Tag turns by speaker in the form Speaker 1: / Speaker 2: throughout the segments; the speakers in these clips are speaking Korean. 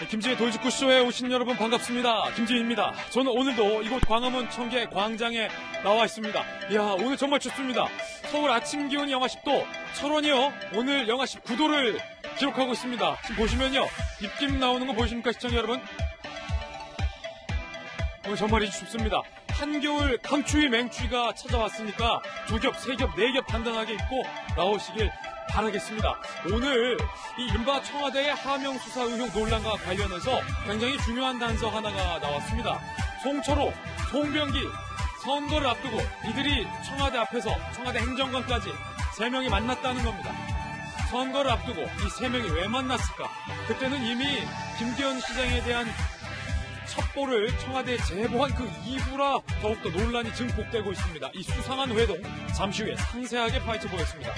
Speaker 1: 김지의 돌직구쇼에 오신 여러분 반갑습니다. 김지희입니다. 저는 오늘도 이곳 광화문 청계 광장에 나와 있습니다. 이야, 오늘 정말 춥습니다. 서울 아침 기온이 영하 10도, 철원이요 오늘 영하 19도를 기록하고 있습니다. 지금 보시면요, 입김 나오는 거 보이십니까, 시청자 여러분? 오늘 정말 춥습니다. 한겨울 강추위 맹추위가 찾아왔으니까 2겹, 3겹, 4겹 단단하게 입고 나오시길 바라겠습니다. 오늘 이 이른바 청와대의 하명 수사 의혹 논란과 관련해서 굉장히 중요한 단서 하나가 나왔습니다. 송철호, 송병기 선거를 앞두고 이들이 청와대 앞에서 청와대 행정관까지 3명이 만났다는 겁니다. 선거를 앞두고 이 3명이 왜 만났을까? 그때는 이미 김기현 시장에 대한 첩보를 청와대에 제보한 그 이후라 더욱더 논란이 증폭되고 있습니다. 이 수상한 회동 잠시 후에 상세하게 파헤쳐보겠습니다.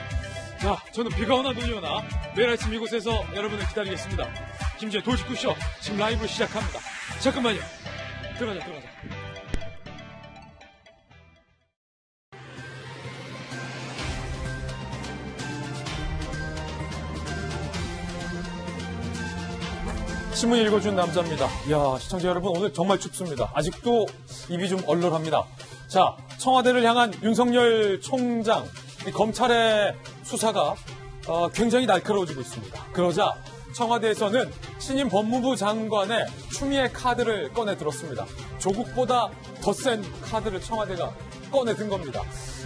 Speaker 1: 자, 저는 비가 오나 눈이 오나 매일 아침 이곳에서 여러분을 기다리겠습니다. 김지의 돌직구쇼 지금 라이브로 시작합니다. 잠깐만요. 들어가자. 신문 읽어준 남자입니다. 이야, 시청자 여러분, 오늘 정말 춥습니다. 아직도 입이 좀 얼얼합니다. 자, 청와대를 향한 윤석열 총장, 이 검찰의 수사가 굉장히 날카로워지고 있습니다. 그러자 청와대에서는 신임 법무부 장관의 추미애 카드를 꺼내 들었습니다. 조국보다 더 센 카드를 청와대가 꺼내 든 겁니다.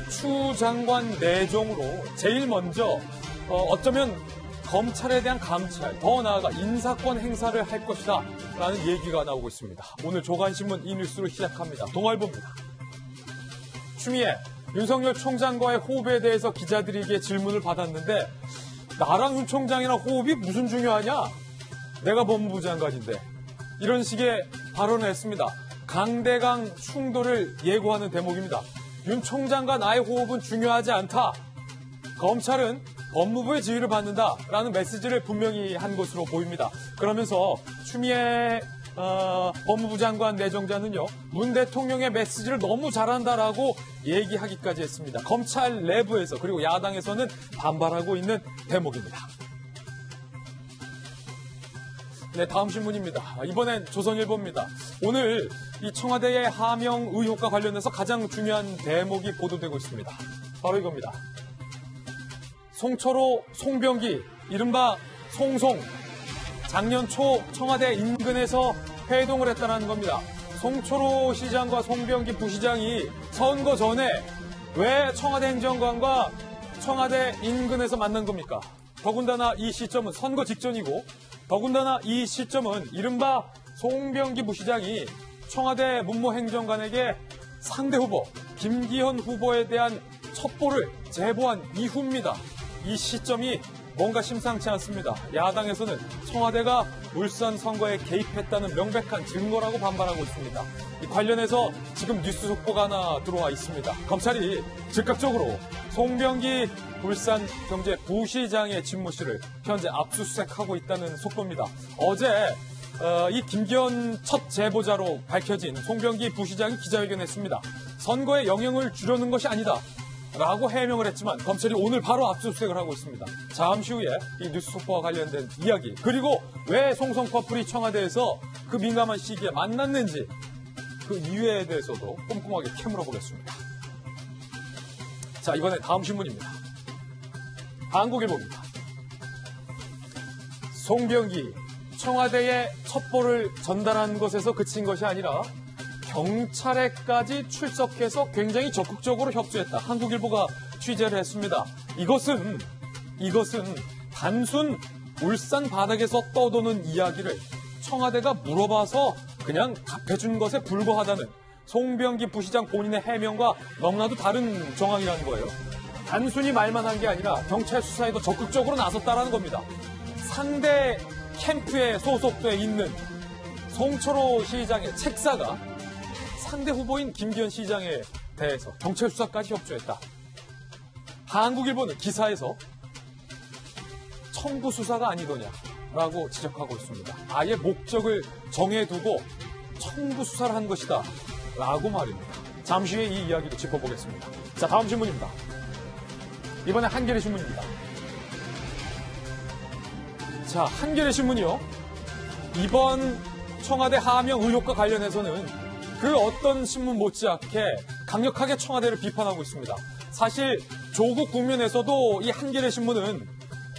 Speaker 1: 추 장관 내정으로 제일 먼저 어쩌면 검찰에 대한 감찰, 더 나아가 인사권 행사를 할 것이다 라는 얘기가 나오고 있습니다. 오늘 조간신문 이 뉴스로 시작합니다. 동아일보입니다. 추미애, 윤석열 총장과의 호흡에 대해서 기자들에게 질문을 받았는데 나랑 윤 총장이랑 호흡이 무슨 중요하냐? 내가 법무부 장관인데. 이런 식의 발언을 했습니다. 강대강 충돌을 예고하는 대목입니다. 윤 총장과 나의 호흡은 중요하지 않다. 검찰은 법무부의 지휘를 받는다라는 메시지를 분명히 한 것으로 보입니다. 그러면서 추미애 법무부 장관 내정자는요, 문 대통령의 메시지를 너무 잘한다라고 얘기하기까지 했습니다. 검찰 내부에서 그리고 야당에서는 반발하고 있는 대목입니다. 네, 다음 신문입니다. 이번엔 조선일보입니다. 오늘 이 청와대의 하명 의혹과 관련해서 가장 중요한 대목이 보도되고 있습니다. 바로 이겁니다. 송철호, 송병기, 이른바 송송, 작년 초 청와대 인근에서 회동을 했다는 겁니다. 송철호 시장과 송병기 부시장이 선거 전에 왜 청와대 행정관과 청와대 인근에서 만난 겁니까? 더군다나 이 시점은 선거 직전이고, 더군다나 이 시점은 이른바 송병기 부시장이 청와대 문무행정관에게 상대 후보 김기현 후보에 대한 첩보를 제보한 이후입니다. 이 시점이 뭔가 심상치 않습니다. 야당에서는 청와대가 울산 선거에 개입했다는 명백한 증거라고 반발하고 있습니다. 이 관련해서 지금 뉴스 속보가 하나 들어와 있습니다. 검찰이 즉각적으로 송병기 울산경제부시장의 집무실을 현재 압수수색하고 있다는 속보입니다. 어제 이 김기현 첫 제보자로 밝혀진 송병기 부시장이 기자회견했습니다. 선거에 영향을 주려는 것이 아니다 라고 해명을 했지만 검찰이 오늘 바로 압수수색을 하고 있습니다. 잠시 후에 이 뉴스 속보와 관련된 이야기, 그리고 왜 송송 커플이 청와대에서 그 민감한 시기에 만났는지 그 이유에 대해서도 꼼꼼하게 캐물어 보겠습니다. 자, 이번엔 다음 신문입니다. 한국일보입니다. 송병기, 청와대에 첩보를 전달한 것에서 그친 것이 아니라 경찰에까지 출석해서 굉장히 적극적으로 협조했다. 한국일보가 취재를 했습니다. 이것은 단순 울산 바닥에서 떠도는 이야기를 청와대가 물어봐서 그냥 답해준 것에 불과하다는 송병기 부시장 본인의 해명과 너무나도 다른 정황이라는 거예요. 단순히 말만 한 게 아니라 경찰 수사에도 적극적으로 나섰다라는 겁니다. 상대 캠프에 소속돼 있는 송철호 시장의 책사가 상대 후보인 김기현 시장에 대해서 경찰 수사까지 협조했다. 한국일보는 기사에서 청부 수사가 아니더냐라고 지적하고 있습니다. 아예 목적을 정해두고 청부 수사를 한 것이다 라고 말입니다. 잠시 후에 이 이야기도 짚어보겠습니다. 자, 다음 신문입니다. 이번엔 한겨레 신문입니다. 자, 한겨레 신문이요. 이번 청와대 하명 의혹과 관련해서는 그 어떤 신문 못지않게 강력하게 청와대를 비판하고 있습니다. 사실 조국 국면에서도 이 한겨레 신문은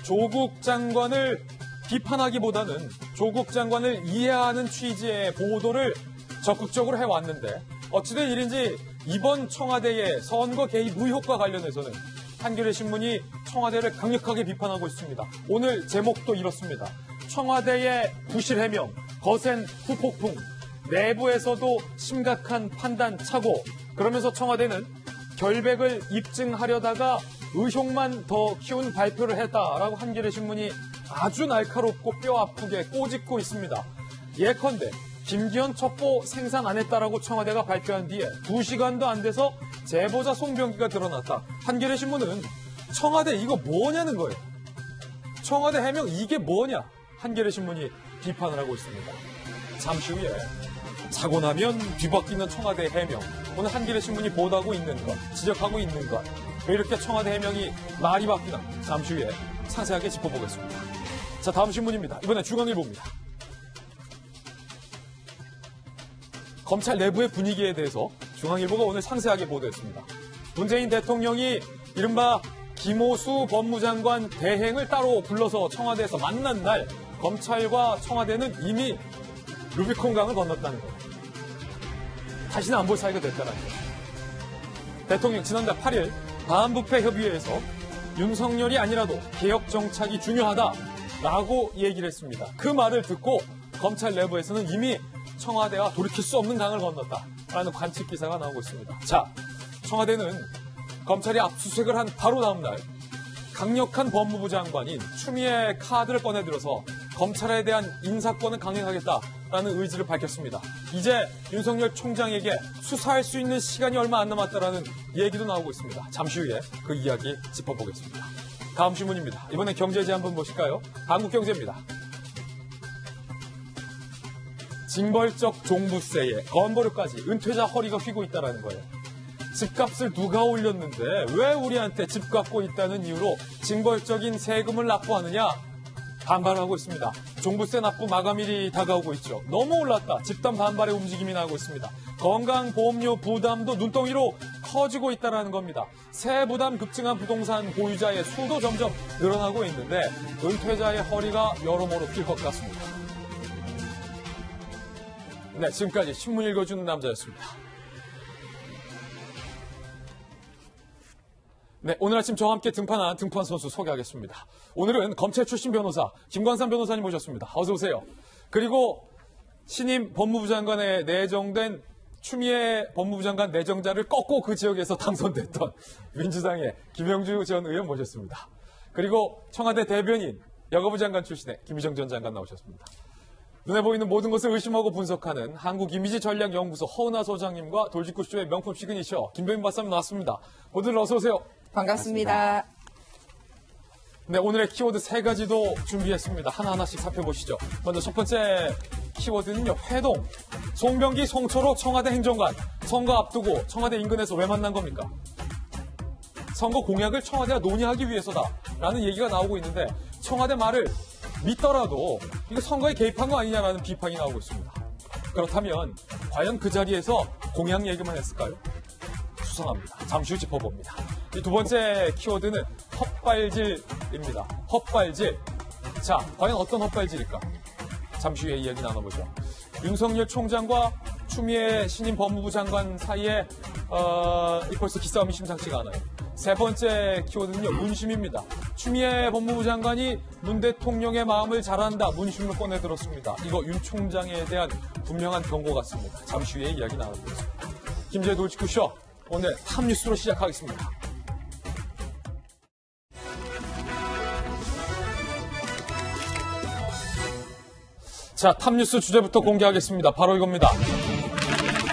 Speaker 1: 조국 장관을 비판하기보다는 조국 장관을 이해하는 취지의 보도를 적극적으로 해왔는데 어찌된 일인지 이번 청와대의 선거 개입 의혹과 관련해서는 한겨레 신문이 청와대를 강력하게 비판하고 있습니다. 오늘 제목도 이렇습니다. 청와대의 부실 해명, 거센 후폭풍, 내부에서도 심각한 판단 착오. 그러면서 청와대는 결백을 입증하려다가 의혹만 더 키운 발표를 했다라고 한겨레 신문이 아주 날카롭고 뼈 아프게 꼬집고 있습니다. 예컨대 김기현 첩보 생산 안 했다라고 청와대가 발표한 뒤에 2시간도 안 돼서 제보자 송병기가 드러났다. 한겨레 신문은 청와대 이거 뭐냐는 거예요. 청와대 해명 이게 뭐냐. 한겨레 신문이 비판을 하고 있습니다. 잠시 후에 자고 나면 뒤바뀌는 청와대 해명. 오늘 한겨레 신문이 보도하고 있는 것, 지적하고 있는 것. 왜 이렇게 청와대 해명이 말이 바뀌나. 잠시 후에 상세하게 짚어보겠습니다. 자, 다음 신문입니다. 이번엔 중앙일보입니다. 검찰 내부의 분위기에 대해서 중앙일보가 오늘 상세하게 보도했습니다. 문재인 대통령이 이른바 김오수 법무장관 대행을 따로 불러서 청와대에서 만난 날 검찰과 청와대는 이미 루비콘강을 건넜다는 거예요. 다시는 안 볼 사이가 됐다는 거예요. 대통령 지난달 8일 반부패협의회에서 윤석열이 아니라도 개혁 정착이 중요하다라고 얘기를 했습니다. 그 말을 듣고 검찰 내부에서는 이미 청와대와 돌이킬 수 없는 강을 건넜다라는 관측 기사가 나오고 있습니다. 자, 청와대는 검찰이 압수수색을 한 바로 다음 날 강력한 법무부 장관인 추미애 카드를 꺼내들어서 검찰에 대한 인사권을 강행하겠다라는 의지를 밝혔습니다. 이제 윤석열 총장에게 수사할 수 있는 시간이 얼마 안 남았다라는 얘기도 나오고 있습니다. 잠시 후에 그 이야기 짚어보겠습니다. 다음 신문입니다. 이번엔 경제지 한번 보실까요? 한국경제입니다. 징벌적 종부세에 건보료까지 은퇴자 허리가 휘고 있다는 거예요. 집값을 누가 올렸는데 왜 우리한테 집 갖고 있다는 이유로 징벌적인 세금을 납부하느냐 반발하고 있습니다. 종부세 납부 마감일이 다가오고 있죠. 너무 올랐다. 집단 반발의 움직임이 나오고 있습니다. 건강보험료 부담도 눈덩이로 커지고 있다는 겁니다. 세 부담 급증한 부동산 보유자의 수도 점점 늘어나고 있는데 은퇴자의 허리가 여러모로 휠 것 같습니다. 네, 지금까지 신문 읽어주는 남자였습니다. 네, 오늘 아침 저와 함께 등판한 등판 선수 소개하겠습니다. 오늘은 검찰 출신 변호사 김광삼 변호사님 모셨습니다. 어서 오세요. 그리고 신임 법무부 장관에 내정된 추미애 법무부 장관 내정자를 꺾고 그 지역에서 당선됐던 민주당의 김영주 전 의원 모셨습니다. 그리고 청와대 대변인 여가부 장관 출신의 김희정 전 장관 나오셨습니다. 눈에 보이는 모든 것을 의심하고 분석하는 한국이미지전략연구소 허은하 소장님과 돌직구쇼의 명품 시그니처 김병민 박사님 나왔습니다. 모두들 어서 오세요.
Speaker 2: 반갑습니다.
Speaker 1: 네, 오늘의 키워드 3가지도 준비했습니다. 하나하나씩 살펴보시죠. 먼저 첫 번째 키워드는요, 회동. 송병기, 송철호 청와대 행정관. 선거 앞두고 청와대 인근에서 왜 만난 겁니까? 선거 공약을 청와대가 논의하기 위해서다라는 얘기가 나오고 있는데 청와대 말을 믿더라도 이거 선거에 개입한 거 아니냐라는 비판이 나오고 있습니다. 그렇다면 과연 그 자리에서 공약 얘기만 했을까요? 수상합니다. 잠시 후 짚어봅니다. 이 두 번째 키워드는 헛발질입니다. 헛발질. 자, 과연 어떤 헛발질일까? 잠시 후에 이야기 나눠보죠. 윤석열 총장과 추미애 신임 법무부 장관 사이에 벌써 기싸움이 심상치가 않아요. 세 번째 키워드는요, 문심입니다. 추미애 법무부 장관이 문 대통령의 마음을 잘 안다, 문심을 꺼내들었습니다. 이거 윤 총장에 대한 분명한 경고 같습니다. 잠시 후에 이야기 나눠보겠습니다. 김재의 돌직구쇼, 오늘 탑뉴스로 시작하겠습니다. 자, 탑뉴스 주제부터 공개하겠습니다. 바로 이겁니다.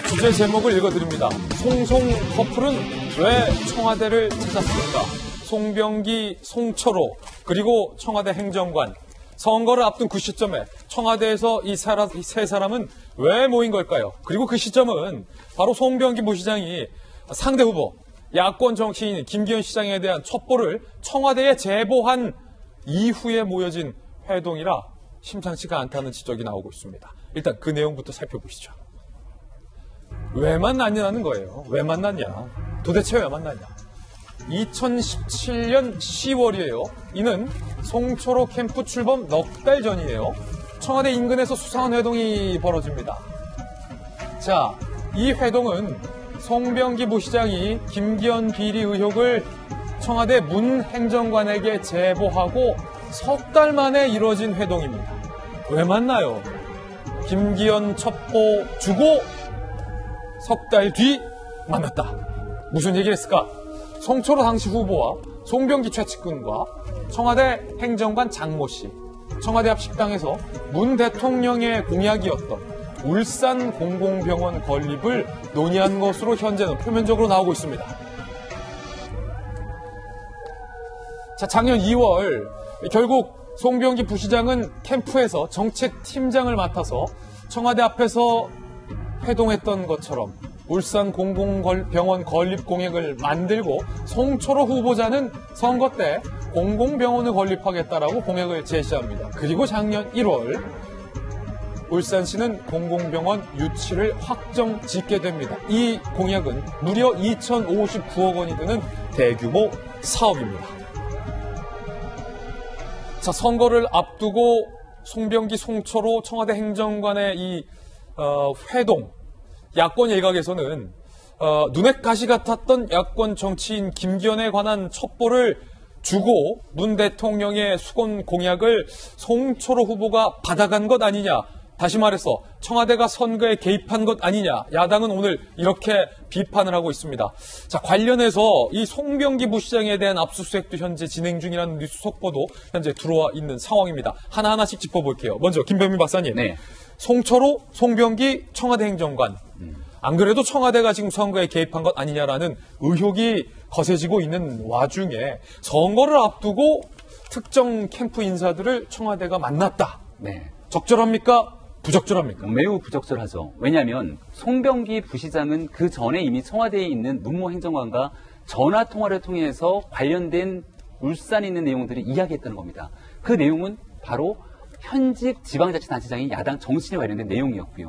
Speaker 1: 주제 제목을 읽어드립니다. 송송 커플은 왜 청와대를 찾았습니까? 송병기, 송철호, 그리고 청와대 행정관. 선거를 앞둔 그 시점에 청와대에서 이 세 사람은 왜 모인 걸까요? 그리고 그 시점은 바로 송병기 부시장이 상대 후보, 야권 정치인 김기현 시장에 대한 첩보를 청와대에 제보한 이후에 모여진 회동이라 심상치가 않다는 지적이 나오고 있습니다. 일단 그 내용부터 살펴보시죠. 왜 만났냐는 거예요. 왜 만났냐? 도대체 왜 만났냐? 2017년 10월이에요. 이는 송초로 캠프 출범 넉 달 전이에요. 청와대 인근에서 수상한 회동이 벌어집니다. 자, 이 회동은 송병기 부시장이 김기현 비리 의혹을 청와대 문 행정관에게 제보하고 석 달 만에 이뤄진 회동입니다. 왜 만나요? 김기현 첩보 주고 석 달 뒤 만났다. 무슨 얘기를 했을까? 송초로 당시 후보와 송병기 최측근과 청와대 행정관 장모 씨, 청와대 앞 식당에서 문 대통령의 공약이었던 울산 공공병원 건립을 논의한 것으로 현재는 표면적으로 나오고 있습니다. 자, 작년 2월 결국 송병기 부시장은 캠프에서 정책팀장을 맡아서 청와대 앞에서 회동했던 것처럼 울산 공공병원 건립 공약을 만들고 송초로 후보자는 선거 때 공공병원을 건립하겠다라고 공약을 제시합니다. 그리고 작년 1월 울산시는 공공병원 유치를 확정 짓게 됩니다. 이 공약은 무려 2,059억 원이 드는 대규모 사업입니다. 자, 선거를 앞두고 송병기, 송초로 청와대 행정관의 이 회동, 야권 일각에서는 눈에 가시 같았던 야권 정치인 김기현에 관한 첩보를 주고 문 대통령의 수건 공약을 송초로 후보가 받아간 것 아니냐, 다시 말해서 청와대가 선거에 개입한 것 아니냐, 야당은 오늘 이렇게 비판을 하고 있습니다. 자, 관련해서 이 송병기 부시장에 대한 압수수색도 현재 진행 중이라는 뉴스 속보도 현재 들어와 있는 상황입니다. 하나하나씩 짚어볼게요. 먼저 김병민 박사님.
Speaker 2: 네.
Speaker 1: 송초로, 송병기 청와대 행정관. 안 그래도 청와대가 지금 선거에 개입한 것 아니냐라는 의혹이 거세지고 있는 와중에 선거를 앞두고 특정 캠프 인사들을 청와대가 만났다.
Speaker 2: 네.
Speaker 1: 적절합니까? 부적절합니까?
Speaker 2: 매우 부적절하죠. 왜냐하면 송병기 부시장은 그 전에 이미 청와대에 있는 문무 행정관과 전화 통화를 통해서 관련된 울산에 있는 내용들을 이야기했다는 겁니다. 그 내용은 바로 현직 지방자치단체장이 야당 정치인에 관련된 내용이었고요.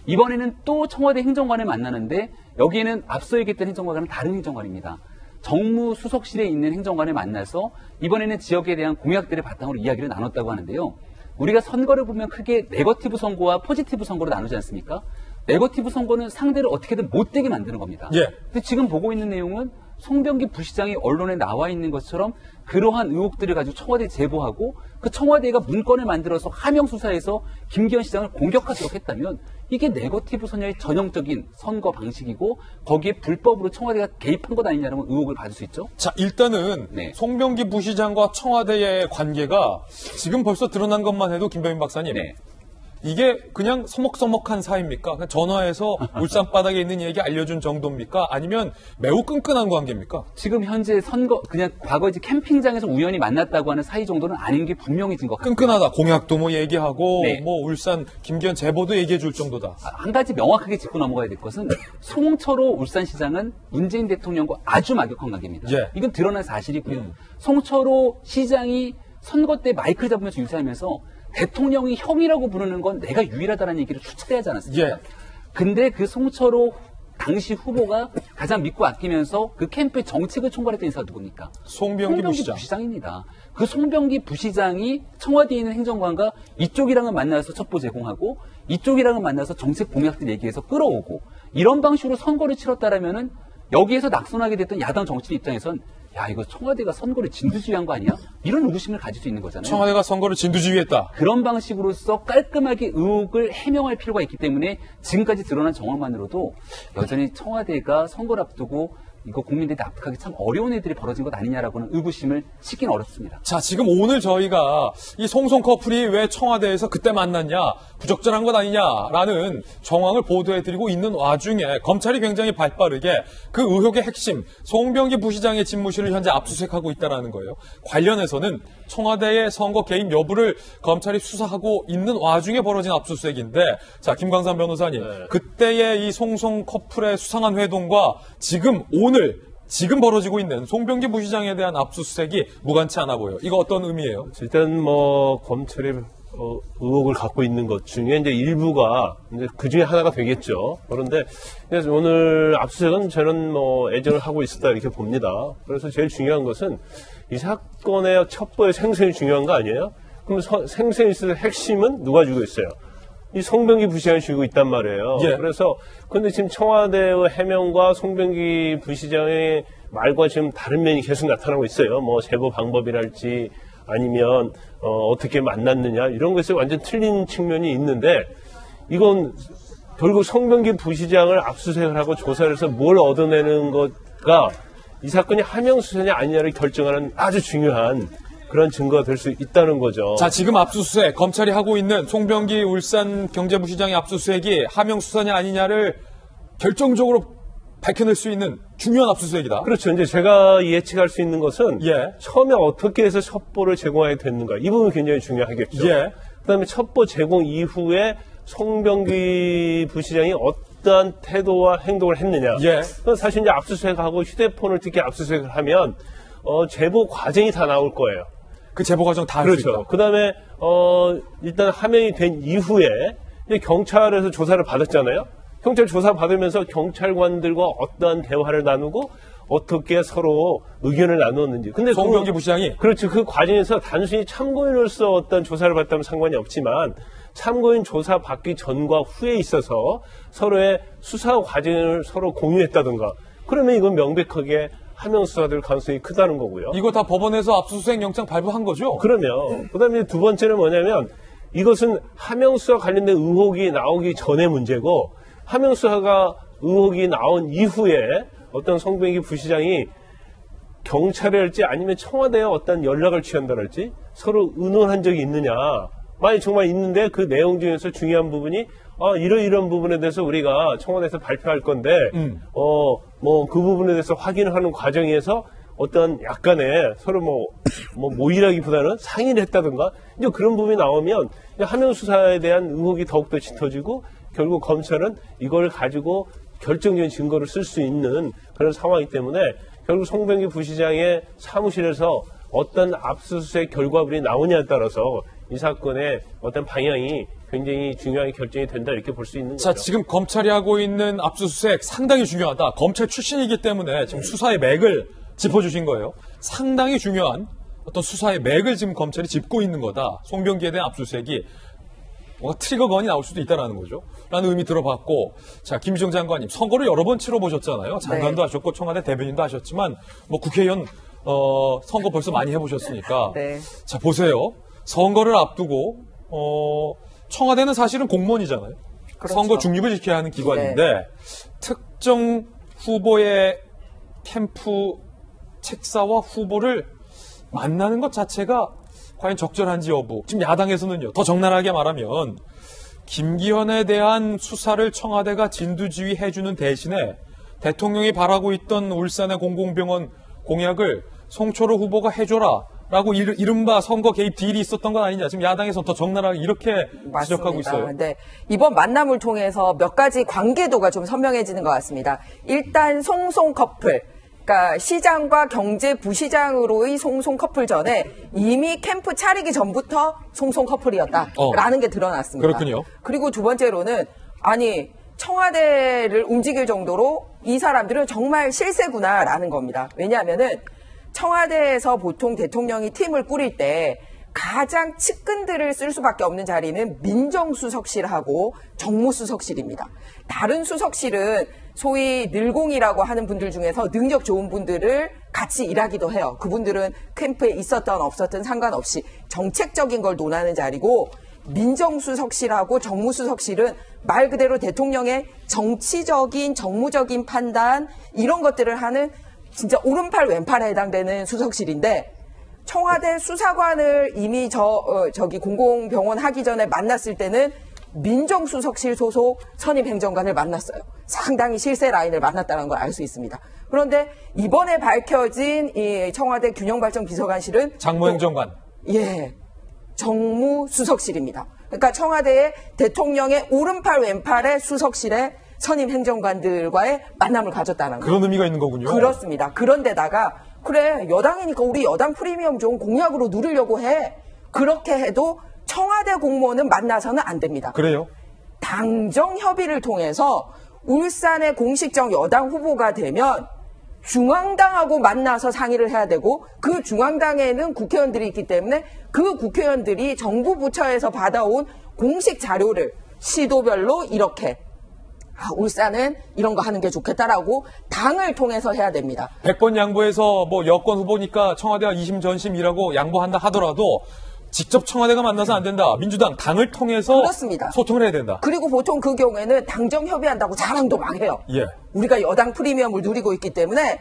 Speaker 2: 이번에는 또 청와대 행정관을 만나는데 여기에는 앞서 얘기했던 행정관과는 다른 행정관입니다. 정무수석실에 있는 행정관을 만나서 이번에는 지역에 대한 공약들을 바탕으로 이야기를 나눴다고 하는데요. 우리가 선거를 보면 크게 네거티브 선거와 포지티브 선거로 나누지 않습니까? 네거티브 선거는 상대를 어떻게든 못되게 만드는 겁니다.
Speaker 1: 예.
Speaker 2: 근데 지금 보고 있는 내용은 송병기 부시장이 언론에 나와 있는 것처럼 그러한 의혹들을 가지고 청와대에 제보하고 그 청와대가 문건을 만들어서 하명 수사해서 김기현 시장을 공격하도록 했다면 이게 네거티브 선거의 전형적인 선거 방식이고 거기에 불법으로 청와대가 개입한 것 아니냐는 의혹을 받을 수 있죠.
Speaker 1: 자, 일단은
Speaker 2: 네.
Speaker 1: 송병기 부시장과 청와대의 관계가 지금 벌써 드러난 것만 해도 김병민 박사님.
Speaker 2: 네.
Speaker 1: 이게 그냥 서먹서먹한 사이입니까? 그냥 전화해서 울산 바닥에 있는 얘기 알려준 정도입니까? 아니면 매우 끈끈한 관계입니까?
Speaker 2: 지금 현재 선거 그냥 과거 이제 캠핑장에서 우연히 만났다고 하는 사이 정도는 아닌 게 분명해진 것 같아요.
Speaker 1: 끈끈하다. 공약도 뭐 얘기하고
Speaker 2: 네.
Speaker 1: 뭐 울산 김기현 제보도 얘기해 줄 정도다.
Speaker 2: 한 가지 명확하게 짚고 넘어가야 될 것은 송초로 울산시장은 문재인 대통령과 아주 막역한 관계입니다.
Speaker 1: 예.
Speaker 2: 이건 드러난 사실이고요. 송초로 시장이 선거 때 마이크를 잡으면서 유세하면서 대통령이 형이라고 부르는 건 내가 유일하다는 얘기를 수차례 하지 않았습니까?
Speaker 1: 예.
Speaker 2: 근데 그 송초로 당시 후보가 가장 믿고 아끼면서 그 캠프의 정책을 총괄했던 인사가 누굽니까?
Speaker 1: 송병기 부시장.
Speaker 2: 부시장입니다. 그 송병기 부시장이 청와대에 있는 행정관과 이쪽이랑은 만나서 첩보 제공하고 이쪽이랑은 만나서 정책 공약들 얘기해서 끌어오고 이런 방식으로 선거를 치렀다라면은 여기에서 낙선하게 됐던 야당 정치인 입장에선 야, 이거 청와대가 선거를 진두지휘한 거 아니야? 이런 의구심을 가질 수 있는 거잖아요.
Speaker 1: 청와대가 선거를 진두지휘했다.
Speaker 2: 그런 방식으로서 깔끔하게 의혹을 해명할 필요가 있기 때문에 지금까지 드러난 정황만으로도 여전히 청와대가 선거를 앞두고 이거 국민들이 납득하기 참 어려운 일들이 벌어진 것 아니냐라고는 의구심을 싣기는 어렵습니다.
Speaker 1: 자, 지금 오늘 저희가 이 송송 커플이 왜 청와대에서 그때 만났냐, 부적절한 것 아니냐라는 정황을 보도해드리고 있는 와중에 검찰이 굉장히 발빠르게 그 의혹의 핵심, 송병기 부시장의 집무실을 현재 압수수색하고 있다는 거예요. 관련해서는 청와대의 선거 개입 여부를 검찰이 수사하고 있는 와중에 벌어진 압수수색인데, 자, 김광삼 변호사님,
Speaker 3: 네.
Speaker 1: 그때의 이 송송 커플의 수상한 회동과 지금 벌어지고 있는 송병기 부시장에 대한 압수수색이 무관치 않아 보여요. 이거 어떤 의미예요?
Speaker 3: 일단 뭐 검찰이 의혹을 갖고 있는 것 중에 이제 일부가 이제 그 중에 하나가 되겠죠. 그런데 오늘 압수수색은 저는 애정을 하고 있었다 이렇게 봅니다. 그래서 제일 중요한 것은 이 사건의 첩보의 생생이 중요한 거 아니에요? 그럼 생생이 있을 핵심은 누가 쥐고 있어요? 이 송병기 부시장이 쥐고 있단 말이에요.
Speaker 1: 예.
Speaker 3: 그래서 근데 지금 청와대의 해명과 송병기 부시장의 말과 지금 다른 면이 계속 나타나고 있어요. 뭐 제보 방법이랄지 아니면 어떻게 만났느냐 이런 것이 완전 틀린 측면이 있는데 이건 결국 송병기 부시장을 압수수색을 하고 조사를 해서 뭘 얻어내는 것가 이 사건이 하명수사냐 아니냐를 결정하는 아주 중요한 그런 증거가 될 수 있다는 거죠.
Speaker 1: 자, 지금 압수수색, 검찰이 하고 있는 송병기 울산 경제부시장의 압수수색이 하명수사냐 아니냐를 결정적으로 밝혀낼 수 있는 중요한 압수수색이다.
Speaker 3: 그렇죠. 이제 제가 예측할 수 있는 것은
Speaker 1: 예.
Speaker 3: 처음에 어떻게 해서 첩보를 제공하게 됐는가 이 부분이 굉장히 중요하겠죠.
Speaker 1: 예.
Speaker 3: 그다음에 첩보 제공 이후에 송병기 부시장이 어떠한 태도와 행동을 했느냐.
Speaker 1: 예.
Speaker 3: 사실 이제 압수수색하고 휴대폰을 특히 압수수색을 하면 제보 과정이 다 나올 거예요.
Speaker 1: 그 제보 과정 다 알 수 있다.
Speaker 3: 그렇죠. 그다음에 일단 하명이 된 이후에 이제 경찰에서 조사를 받았잖아요. 경찰 조사 받으면서 경찰관들과 어떠한 대화를 나누고 어떻게 서로 의견을 나누었는지. 근데
Speaker 1: 송병기 부시장이
Speaker 3: 그렇죠. 그 과정에서 단순히 참고인으로서 어떤 조사를 받다면 상관이 없지만 참고인 조사 받기 전과 후에 있어서 서로의 수사 과정을 서로 공유했다든가 그러면 이건 명백하게 하명수사될 가능성이 크다는 거고요.
Speaker 1: 이거 다 법원에서 압수수색 영장 발부한 거죠?
Speaker 3: 그러면 그다음에 두 번째는 뭐냐면 이것은 하명수사 관련된 의혹이 나오기 전의 문제고 하명수사가 의혹이 나온 이후에 어떤 송병기 부시장이 경찰이랄지 아니면 청와대에 어떤 연락을 취한다랄지 서로 의논한 적이 있느냐. 만약 정말 있는데 그 내용 중에서 중요한 부분이 이런 부분에 대해서 우리가 청와대에서 발표할 건데 그 부분에 대해서 확인을 하는 과정에서 어떤 약간의 서로 모의라기보다는 상의를 했다든가 이제 그런 부분이 나오면 하명 수사에 대한 의혹이 더욱더 짙어지고 결국 검찰은 이걸 가지고 결정적인 증거를 쓸 수 있는 그런 상황이기 때문에 결국 송병기 부시장의 사무실에서 어떤 압수수색 결과물이 나오냐에 따라서 이 사건의 어떤 방향이 굉장히 중요하게 결정이 된다 이렇게 볼 수 있는
Speaker 1: 자,
Speaker 3: 거죠.
Speaker 1: 지금 검찰이 하고 있는 압수수색 상당히 중요하다. 검찰 출신이기 때문에 지금 수사의 맥을 짚어주신 거예요. 상당히 중요한 어떤 수사의 맥을 지금 검찰이 짚고 있는 거다. 송병기에 대한 압수수색이 뭔가 트리거건이 나올 수도 있다는 거죠. 라는 의미 들어봤고, 자, 김희정 장관님, 선거를 여러 번 치러보셨잖아요. 장관도 하셨고, 청와대 대변인도 하셨지만, 국회의원, 선거 벌써 많이 해보셨으니까.
Speaker 4: 네.
Speaker 1: 자, 보세요. 선거를 앞두고, 청와대는 사실은 공무원이잖아요.
Speaker 4: 그렇죠.
Speaker 1: 선거 중립을 지켜야 하는 기관인데, 특정 후보의 캠프 책사와 후보를 만나는 것 자체가 과연 적절한지 여부. 지금 야당에서는요, 더 적나라하게 말하면, 김기현에 대한 수사를 청와대가 진두지휘해주는 대신에 대통령이 바라고 있던 울산의 공공병원 공약을 송철호 후보가 해줘라. 라고 이른바 선거 개입 딜이 있었던 건 아니냐. 지금 야당에서 더 적나라하게 이렇게 지적하고 있어요.
Speaker 4: 네. 이번 만남을 통해서 몇 가지 관계도가 좀 선명해지는 것 같습니다. 일단 송송 커플. 그러니까 시장과 경제부시장으로의 송송 커플 전에 이미 캠프 차리기 전부터 송송 커플이었다라는 게 드러났습니다.
Speaker 1: 그렇군요.
Speaker 4: 그리고 두 번째로는 아니 청와대를 움직일 정도로 이 사람들은 정말 실세구나라는 겁니다. 왜냐하면은 청와대에서 보통 대통령이 팀을 꾸릴 때 가장 측근들을 쓸 수밖에 없는 자리는 민정수석실하고 정무수석실입니다. 다른 수석실은 소위 늘공이라고 하는 분들 중에서 능력 좋은 분들을 같이 일하기도 해요. 그분들은 캠프에 있었던 없었던 상관없이 정책적인 걸 논하는 자리고 민정수석실하고 정무수석실은 말 그대로 대통령의 정치적인 정무적인 판단 이런 것들을 하는 진짜 오른팔 왼팔에 해당되는 수석실인데 청와대 수사관을 이미 저기 공공병원 하기 전에 만났을 때는 민정수석실 소속 선임행정관을 만났어요. 상당히 실세 라인을 만났다는 걸 알 수 있습니다. 그런데 이번에 밝혀진 이 청와대 균형발전 비서관실은
Speaker 1: 장모행정관.
Speaker 4: 정무수석실입니다. 그러니까 청와대의 대통령의 오른팔 왼팔의 수석실에 선임 행정관들과의 만남을 가졌다는 거예요.
Speaker 1: 그런 의미가 있는 거군요.
Speaker 4: 그렇습니다. 그런데다가 그래 여당이니까 우리 여당 프리미엄 좀 공약으로 누리려고 해. 그렇게 해도 청와대 공무원은 만나서는 안 됩니다.
Speaker 1: 그래요?
Speaker 4: 당정 협의를 통해서 울산의 공식적 여당 후보가 되면 중앙당하고 만나서 상의를 해야 되고 그 중앙당에는 국회의원들이 있기 때문에 그 국회의원들이 정부 부처에서 받아온 공식 자료를 시도별로 이렇게 울산은 이런 거 하는 게 좋겠다라고 당을 통해서 해야 됩니다.
Speaker 1: 100번 양보해서 뭐 여권 후보니까 청와대와 이심전심이라고 양보한다 하더라도 직접 청와대가 만나서 안 된다. 민주당 당을 통해서
Speaker 4: 그렇습니다.
Speaker 1: 소통을 해야 된다.
Speaker 4: 그리고 보통 그 경우에는 당정 협의한다고 자랑도 막 해요.
Speaker 1: 예.
Speaker 4: 우리가 여당 프리미엄을 누리고 있기 때문에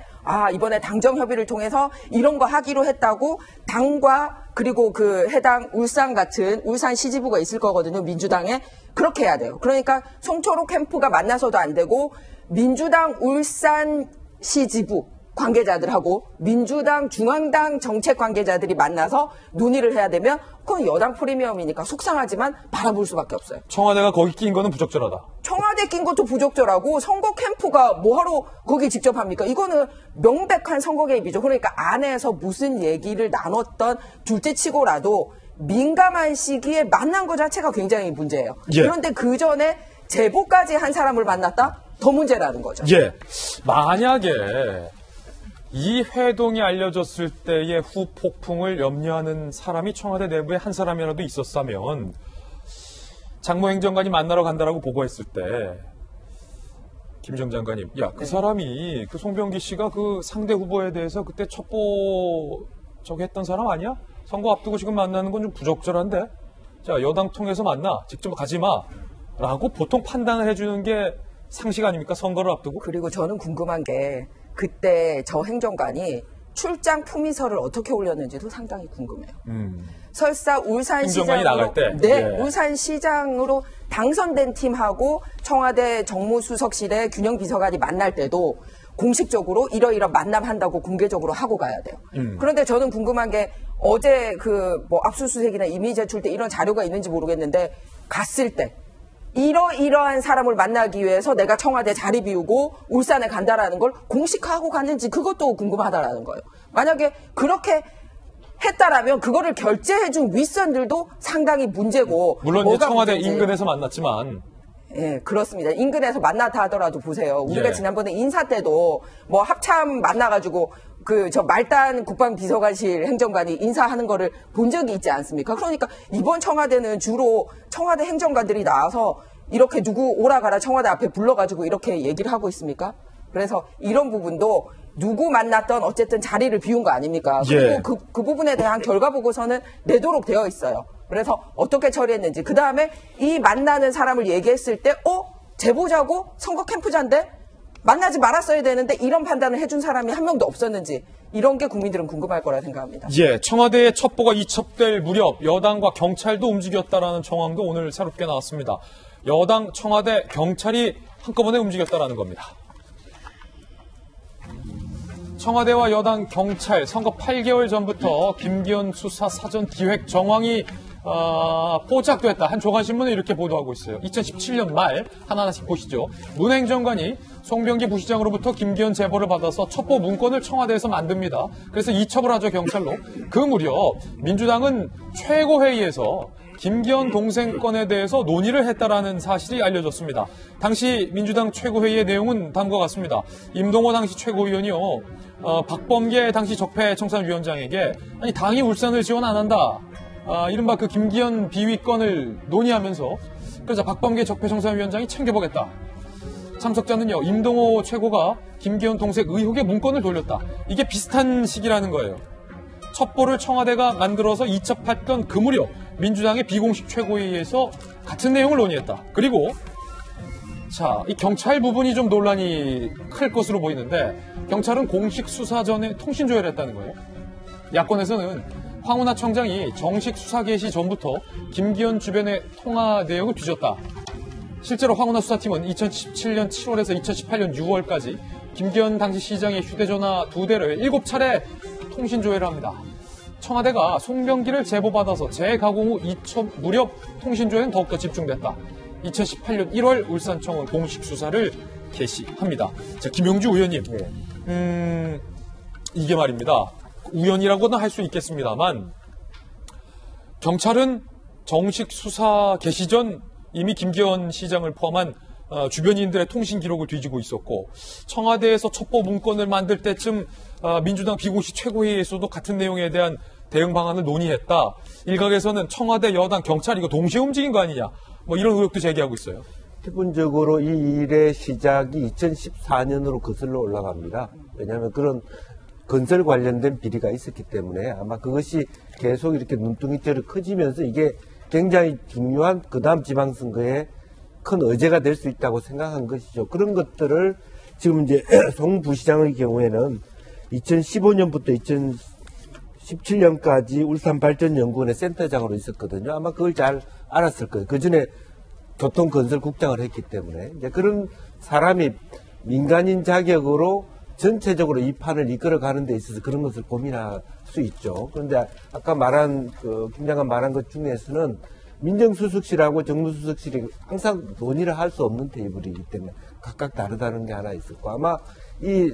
Speaker 4: 이번에 당정 협의를 통해서 이런 거 하기로 했다고 당과 그리고 그 해당 울산 같은 울산 시지부가 있을 거거든요. 민주당에 그렇게 해야 돼요. 그러니까 송철호 캠프가 만나서도 안 되고 민주당 울산 시지부 관계자들하고 민주당 중앙당 정책 관계자들이 만나서 논의를 해야 되면 그건 여당 프리미엄이니까 속상하지만 바라볼 수밖에 없어요.
Speaker 1: 청와대가 거기 낀 거는 부적절하다.
Speaker 4: 청와대 낀 것도 부적절하고 선거 캠프가 뭐하러 거기 직접 합니까? 이거는 명백한 선거 개입이죠. 그러니까 안에서 무슨 얘기를 나눴던 둘째치고라도 민감한 시기에 만난 것 자체가 굉장히 문제예요.
Speaker 1: 예.
Speaker 4: 그런데 그 전에 제보까지 한 사람을 만났다? 더 문제라는 거죠.
Speaker 1: 예. 만약에 이 회동이 알려졌을 때의 후폭풍을 염려하는 사람이 청와대 내부에 한 사람이라도 있었다면 장모 행정관이 만나러 간다라고 보고했을 때 김정 장관님, 그 사람이 그 송병기 씨가 그 상대 후보에 대해서 그때 첩보 저기 했던 사람 아니야? 선거 앞두고 지금 만나는 건 좀 부적절한데? 자, 여당 통해서 만나. 직접 가지 마. 라고 보통 판단을 해주는 게 상식 아닙니까? 선거를 앞두고?
Speaker 4: 그리고 저는 궁금한 게 그때 저 행정관이 출장 품위서를 어떻게 올렸는지도 상당히 궁금해요. 설사
Speaker 1: 행정관이 나갈 때?
Speaker 4: 울산시장으로 당선된 팀하고 청와대 정무수석실의 균형비서관이 만날 때도 공식적으로 이러이러 만남한다고 공개적으로 하고 가야 돼요. 그런데 저는 궁금한 게 어제 그 뭐 압수수색이나 임의 제출 때 이런 자료가 있는지 모르겠는데 갔을 때 이러이러한 사람을 만나기 위해서 내가 청와대 자리 비우고 울산에 간다라는 걸 공식화하고 갔는지 그것도 궁금하다라는 거예요. 만약에 그렇게 했다라면 그거를 결재해준 윗선들도 상당히 문제고.
Speaker 1: 물론 이제 청와대
Speaker 4: 문제인지.
Speaker 1: 인근에서 만났지만.
Speaker 4: 예, 그렇습니다. 인근에서 만났다 하더라도 보세요. 우리가
Speaker 1: 예.
Speaker 4: 지난번에 인사 때도 뭐 합참 만나가지고 저 말단 국방비서관실 행정관이 인사하는 거를 본 적이 있지 않습니까? 그러니까 이번 청와대는 주로 청와대 행정관들이 나와서 이렇게 누구 오라가라 청와대 앞에 불러가지고 이렇게 얘기를 하고 있습니까? 그래서 이런 부분도 누구 만났던 어쨌든 자리를 비운 거 아닙니까? 그리고
Speaker 1: 예.
Speaker 4: 그 부분에 대한 결과 보고서는 내도록 되어 있어요. 그래서 어떻게 처리했는지. 그 다음에 이 만나는 사람을 얘기했을 때, 제보자고 선거 캠프자인데 만나지 말았어야 되는데 이런 판단을 해준 사람이 한 명도 없었는지 이런 게 국민들은 궁금할 거라 생각합니다.
Speaker 1: 예, 청와대의 첩보가 이첩될 무렵 여당과 경찰도 움직였다라는 정황도 오늘 새롭게 나왔습니다. 여당, 청와대, 경찰이 한꺼번에 움직였다라는 겁니다. 청와대와 여당, 경찰, 선거 8개월 전부터 김기현 수사 사전 기획 정황이 포착됐다. 한 조간신문은 이렇게 보도하고 있어요. 2017년 말 하나하나씩 보시죠. 문 행정관이 송병기 부시장으로부터 김기현 제보를 받아서 첩보 문건을 청와대에서 만듭니다. 그래서 이첩을 하죠, 경찰로. 그 무렵 민주당은 최고회의에서 김기현 동생 건에 대해서 논의를 했다라는 사실이 알려졌습니다. 당시 민주당 최고회의의 내용은 다음과 같습니다. 임동호 당시 최고위원이요. 박범계 당시 적폐청산위원장에게 아니 당이 울산을 지원 안 한다. 이른바 그 김기현 비위 건을 논의하면서 그래서 박범계 적폐청산위원장이 챙겨보겠다. 참석자는요. 임동호 최고가 김기현 동생 의혹의 문건을 돌렸다. 이게 비슷한 시기라는 거예요. 첩보를 청와대가 만들어서 이첩했던 그 무렵 민주당의 비공식 최고회의에서 같은 내용을 논의했다. 그리고 이 경찰 부분이 좀 논란이 클 것으로 보이는데 경찰은 공식 수사 전에 통신 조회를 했다는 거예요. 야권에서는 황운하 청장이 정식 수사 개시 전부터 김기현 주변의 통화 내역을 뒤졌다. 실제로 황운하 수사팀은 2017년 7월에서 2018년 6월까지 김기현 당시 시장의 휴대전화 2대를 7차례 통신 조회를 합니다. 청와대가 송병기를 제보받아서 재가공 후 이첩 무렵 통신 조회는 더욱더 집중됐다. 2018년 1월 울산청은 공식 수사를 개시합니다. 자, 김용주 의원님, 이게 말입니다. 우연이라고는 할 수 있겠습니다만 경찰은 정식 수사 개시 전 이미 김기현 시장을 포함한 주변인들의 통신 기록을 뒤지고 있었고, 청와대에서 첩보 문건을 만들 때쯤 민주당 비고시 최고회의에서도 같은 내용에 대한 대응 방안을 논의했다. 일각에서는 청와대, 여당, 경찰 이거 동시에 움직인 거 아니냐, 뭐 이런 의혹도 제기하고 있어요.
Speaker 5: 기본적으로 이 일의 시작이 2014년으로 거슬러 올라갑니다. 왜냐하면 그런 건설 관련된 비리가 있었기 때문에 아마 그것이 계속 이렇게 눈둥이처럼 커지면서 이게 굉장히 중요한 그 다음 지방선거에 큰 의제가 될 수 있다고 생각한 것이죠. 그런 것들을 지금 이제 송 부시장의 경우에는 2015년부터 2017년까지 울산발전연구원의 센터장으로 있었거든요. 아마 그걸 잘 알았을 거예요. 그 전에 교통건설국장을 했기 때문에 이제 그런 사람이 민간인 자격으로 전체적으로 이 판을 이끌어가는 데 있어서 그런 것을 고민할 수 있죠. 그런데 아까 말한 김 장관 말한 것 중에서는 민정수석실하고 정무수석실이 항상 논의를 할 수 없는 테이블이기 때문에 각각 다르다는 게 하나 있었고, 아마 이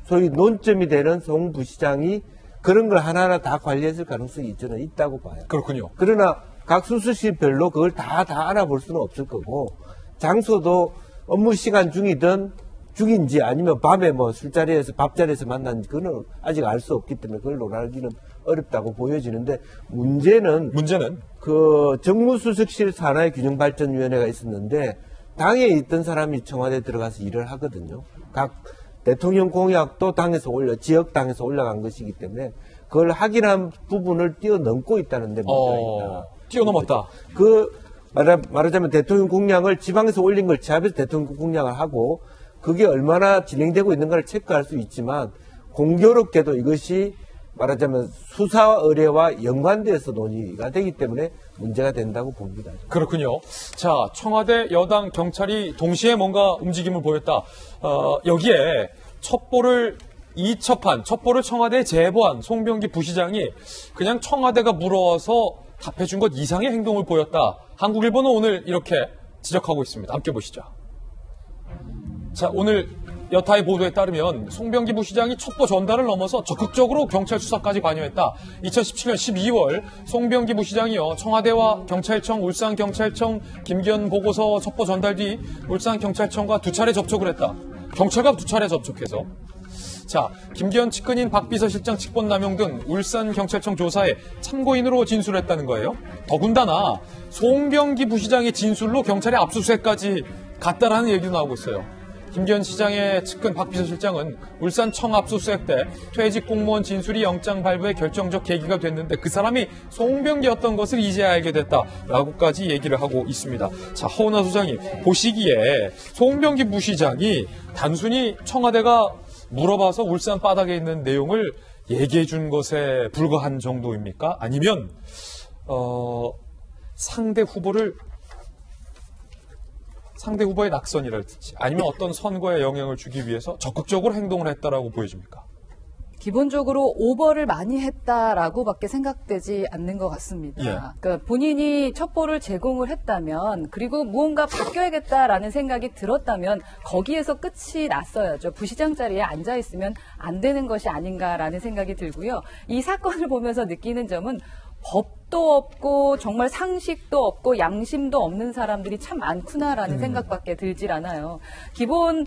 Speaker 5: 소위 논점이 되는 송 부시장이 그런 걸 하나하나 다 관리했을 가능성이 저는 있다고 봐요.
Speaker 1: 그렇군요.
Speaker 5: 그러나 각 수석실별로 그걸 다 알아볼 수는 없을 거고, 장소도 업무 시간 중인지 아니면 밤에 뭐 술자리에서 밥자리에서 만났는지 그건 아직 알 수 없기 때문에 그걸 논하기는 어렵다고 보여지는데, 문제는 그 정무수석실 산하의 균형발전위원회가 있었는데 당에 있던 사람이 청와대에 들어가서 일을 하거든요. 각 대통령 공약도 당에서 지역당에서 올라간 것이기 때문에 그걸 확인한 부분을 뛰어넘고 있다는 데 문제가 있다.
Speaker 1: 뛰어넘었다.
Speaker 5: 말하자면 대통령 공약을 지방에서 올린 걸 지합에서 대통령 공약을 하고 그게 얼마나 진행되고 있는가를 체크할 수 있지만, 공교롭게도 이것이 말하자면 수사 의뢰와 연관돼서 논의가 되기 때문에 문제가 된다고 봅니다.
Speaker 1: 그렇군요. 자, 청와대, 여당, 경찰이 동시에 뭔가 움직임을 보였다. 여기에 첩보를 청와대에 제보한 송병기 부시장이 그냥 청와대가 물어서 답해준 것 이상의 행동을 보였다. 한국일보는 오늘 이렇게 지적하고 있습니다. 함께 보시죠. 자, 오늘 여타의 보도에 따르면 송병기 부시장이 첩보 전달을 넘어서 적극적으로 경찰 수사까지 관여했다. 2017년 12월 송병기 부시장이요, 청와대와 경찰청, 울산경찰청 김기현 보고서 첩보 전달 뒤 울산경찰청과 2차례 접촉을 했다. 경찰과 2차례 접촉해서. 자, 김기현 측근인 박 비서실장 직권 남용 등 울산경찰청 조사에 참고인으로 진술했다는 거예요. 더군다나 송병기 부시장의 진술로 경찰의 압수수색까지 갔다라는 얘기도 나오고 있어요. 김기현 시장의 측근 박 비서실장은 울산청 압수수색 때 퇴직 공무원 진술이 영장 발부의 결정적 계기가 됐는데 그 사람이 송병기였던 것을 이제야 알게 됐다라고까지 얘기를 하고 있습니다. 자, 허은하 소장님 보시기에 송병기 부시장이 단순히 청와대가 물어봐서 울산 바닥에 있는 내용을 얘기해 준 것에 불과한 정도입니까? 아니면 상대 후보의 낙선이랄지 아니면 어떤 선거에 영향을 주기 위해서 적극적으로 행동을 했다라고 보여집니까?
Speaker 6: 기본적으로 오버를 많이 했다라고밖에 생각되지 않는 것 같습니다.
Speaker 1: 예.
Speaker 6: 그러니까 본인이 첩보를 제공을 했다면, 그리고 무언가 바뀌어야겠다라는 생각이 들었다면 거기에서 끝이 났어야죠. 부시장 자리에 앉아 있으면 안 되는 것이 아닌가라는 생각이 들고요. 이 사건을 보면서 느끼는 점은 법도 없고 정말 상식도 없고 양심도 없는 사람들이 참 많구나라는 생각밖에 들질 않아요. 기본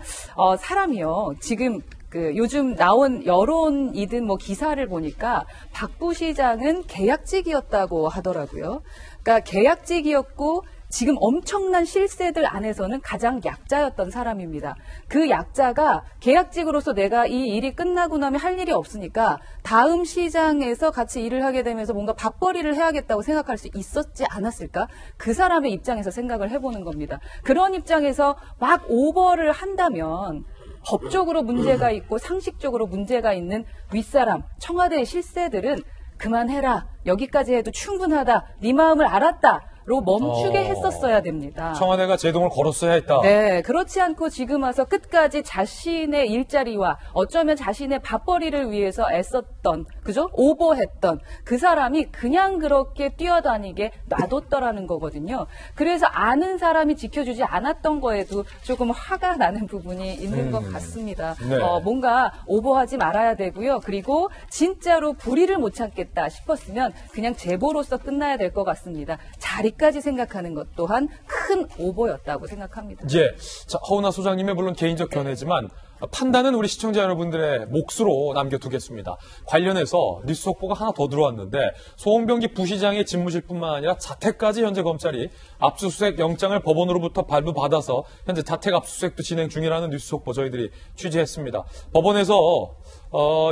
Speaker 6: 사람이요, 지금 요즘 나온 여론이든 뭐 기사를 보니까 박 부시장은 계약직이었다고 하더라고요. 그러니까 계약직이었고 지금 엄청난 실세들 안에서는 가장 약자였던 사람입니다. 그 약자가 계약직으로서 내가 이 일이 끝나고 나면 할 일이 없으니까 다음 시장에서 같이 일을 하게 되면서 뭔가 밥벌이를 해야겠다고 생각할 수 있었지 않았을까? 그 사람의 입장에서 생각을 해보는 겁니다. 그런 입장에서 막 오버를 한다면 법적으로 문제가 있고 상식적으로 문제가 있는 윗사람, 청와대의 실세들은 그만해라, 여기까지 해도 충분하다, 네 마음을 알았다 멈추게 했었어야 됩니다.
Speaker 1: 청와대가 제동을 걸었어야 했다.
Speaker 6: 네, 그렇지 않고 지금 와서 끝까지 자신의 일자리와 어쩌면 자신의 밥벌이를 위해서 애썼던, 그죠? 오버했던 그 사람이 그냥 그렇게 뛰어다니게 놔뒀더라는 거거든요. 그래서 아는 사람이 지켜주지 않았던 거에도 조금 화가 나는 부분이 있는 것 같습니다.
Speaker 1: 네.
Speaker 6: 뭔가 오버하지 말아야 되고요. 그리고 진짜로 불의를 못 참겠다 싶었으면 그냥 제보로서 끝나야 될 것 같습니다. 자리까지 생각하는 것 또한 큰 오버였다고 생각합니다.
Speaker 1: 예. 자, 허은하 소장님의 물론 개인적 견해지만 판단은 우리 시청자 여러분들의 몫으로 남겨두겠습니다. 관련해서 뉴스 속보가 하나 더 들어왔는데 송병기 부시장의 집무실뿐만 아니라 자택까지 현재 검찰이 압수수색 영장을 법원으로부터 발부받아서 현재 자택 압수수색도 진행 중이라는 뉴스 속보 저희들이 취재했습니다. 법원에서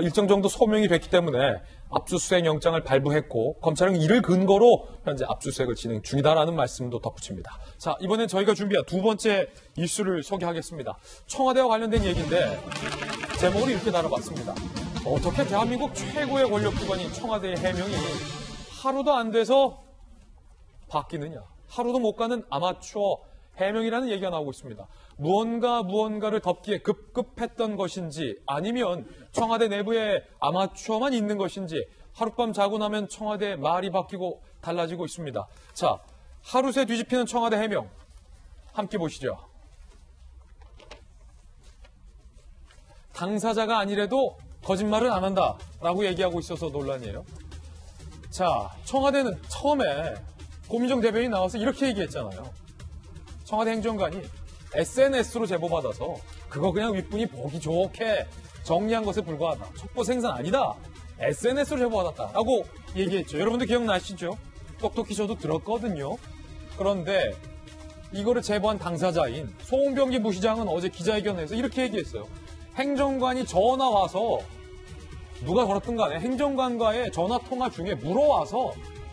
Speaker 1: 일정 정도 소명이 됐기 때문에 압수수색 영장을 발부했고 검찰은 이를 근거로 현재 압수수색을 진행 중이다라는 말씀도 덧붙입니다. 자, 이번엔 저희가 준비한 두 번째 이슈를 소개하겠습니다. 청와대와 관련된 얘기인데 제목을 이렇게 다뤄봤습니다. 어떻게 대한민국 최고의 권력기관인 청와대의 해명이 하루도 안 돼서 바뀌느냐. 하루도 못 가는 아마추어 해명이라는 얘기가 나오고 있습니다. 무언가를 덮기에 급급했던 것인지 아니면 청와대 내부에 아마추어만 있는 것인지 하룻밤 자고 나면 청와대의 말이 바뀌고 달라지고 있습니다. 자, 하루새 뒤집히는 청와대 해명 함께 보시죠. 당사자가 아니래도 거짓말은 안 한다라고 얘기하고 있어서 논란이에요. 자, 청와대는 처음에 고민정 대변인이 나와서 이렇게 얘기했잖아요. 청와대 행정관이 SNS로 제보받아서 그거 그냥 윗분이 보기 좋게 정리한 것에 불과하다. 첩보 생산 아니다. SNS로 제보받았다라고 얘기했죠. 여러분들 기억나시죠? 똑똑히 저도 들었거든요. 그런데 이거를 제보한 당사자인 송병기 부시장은 어제 기자회견에서 이렇게 얘기했어요. 행정관이 전화 와서 누가 걸었든 간에 행정관과의 전화 통화 중에 물어와서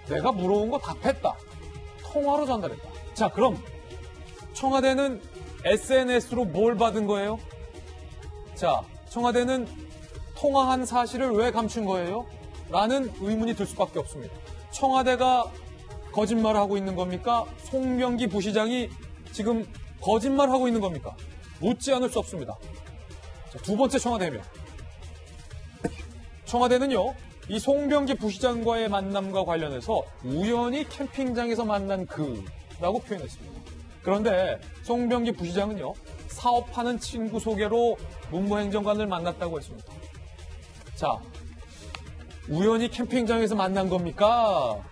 Speaker 1: 내가 물어온 거 답했다. 통화로 전달했다. 자, 그럼 청와대는 SNS로 뭘 받은 거예요? 자, 청와대는 통화한 사실을 왜 감춘 거예요? 라는 의문이 들 수밖에 없습니다. 청와대가 거짓말을 하고 있는 겁니까? 송병기 부시장이 지금 거짓말을 하고 있는 겁니까? 묻지 않을 수 없습니다. 자, 두 번째 청와대 해명. 청와대는요, 이 송병기 부시장과의 만남과 관련해서 우연히 캠핑장에서 만난 그라고 표현했습니다. 그런데 송병기 부시장은요, 사업하는 친구 소개로 문무행정관을 만났다고 했습니다. 자, 우연히 캠핑장에서 만난 겁니까?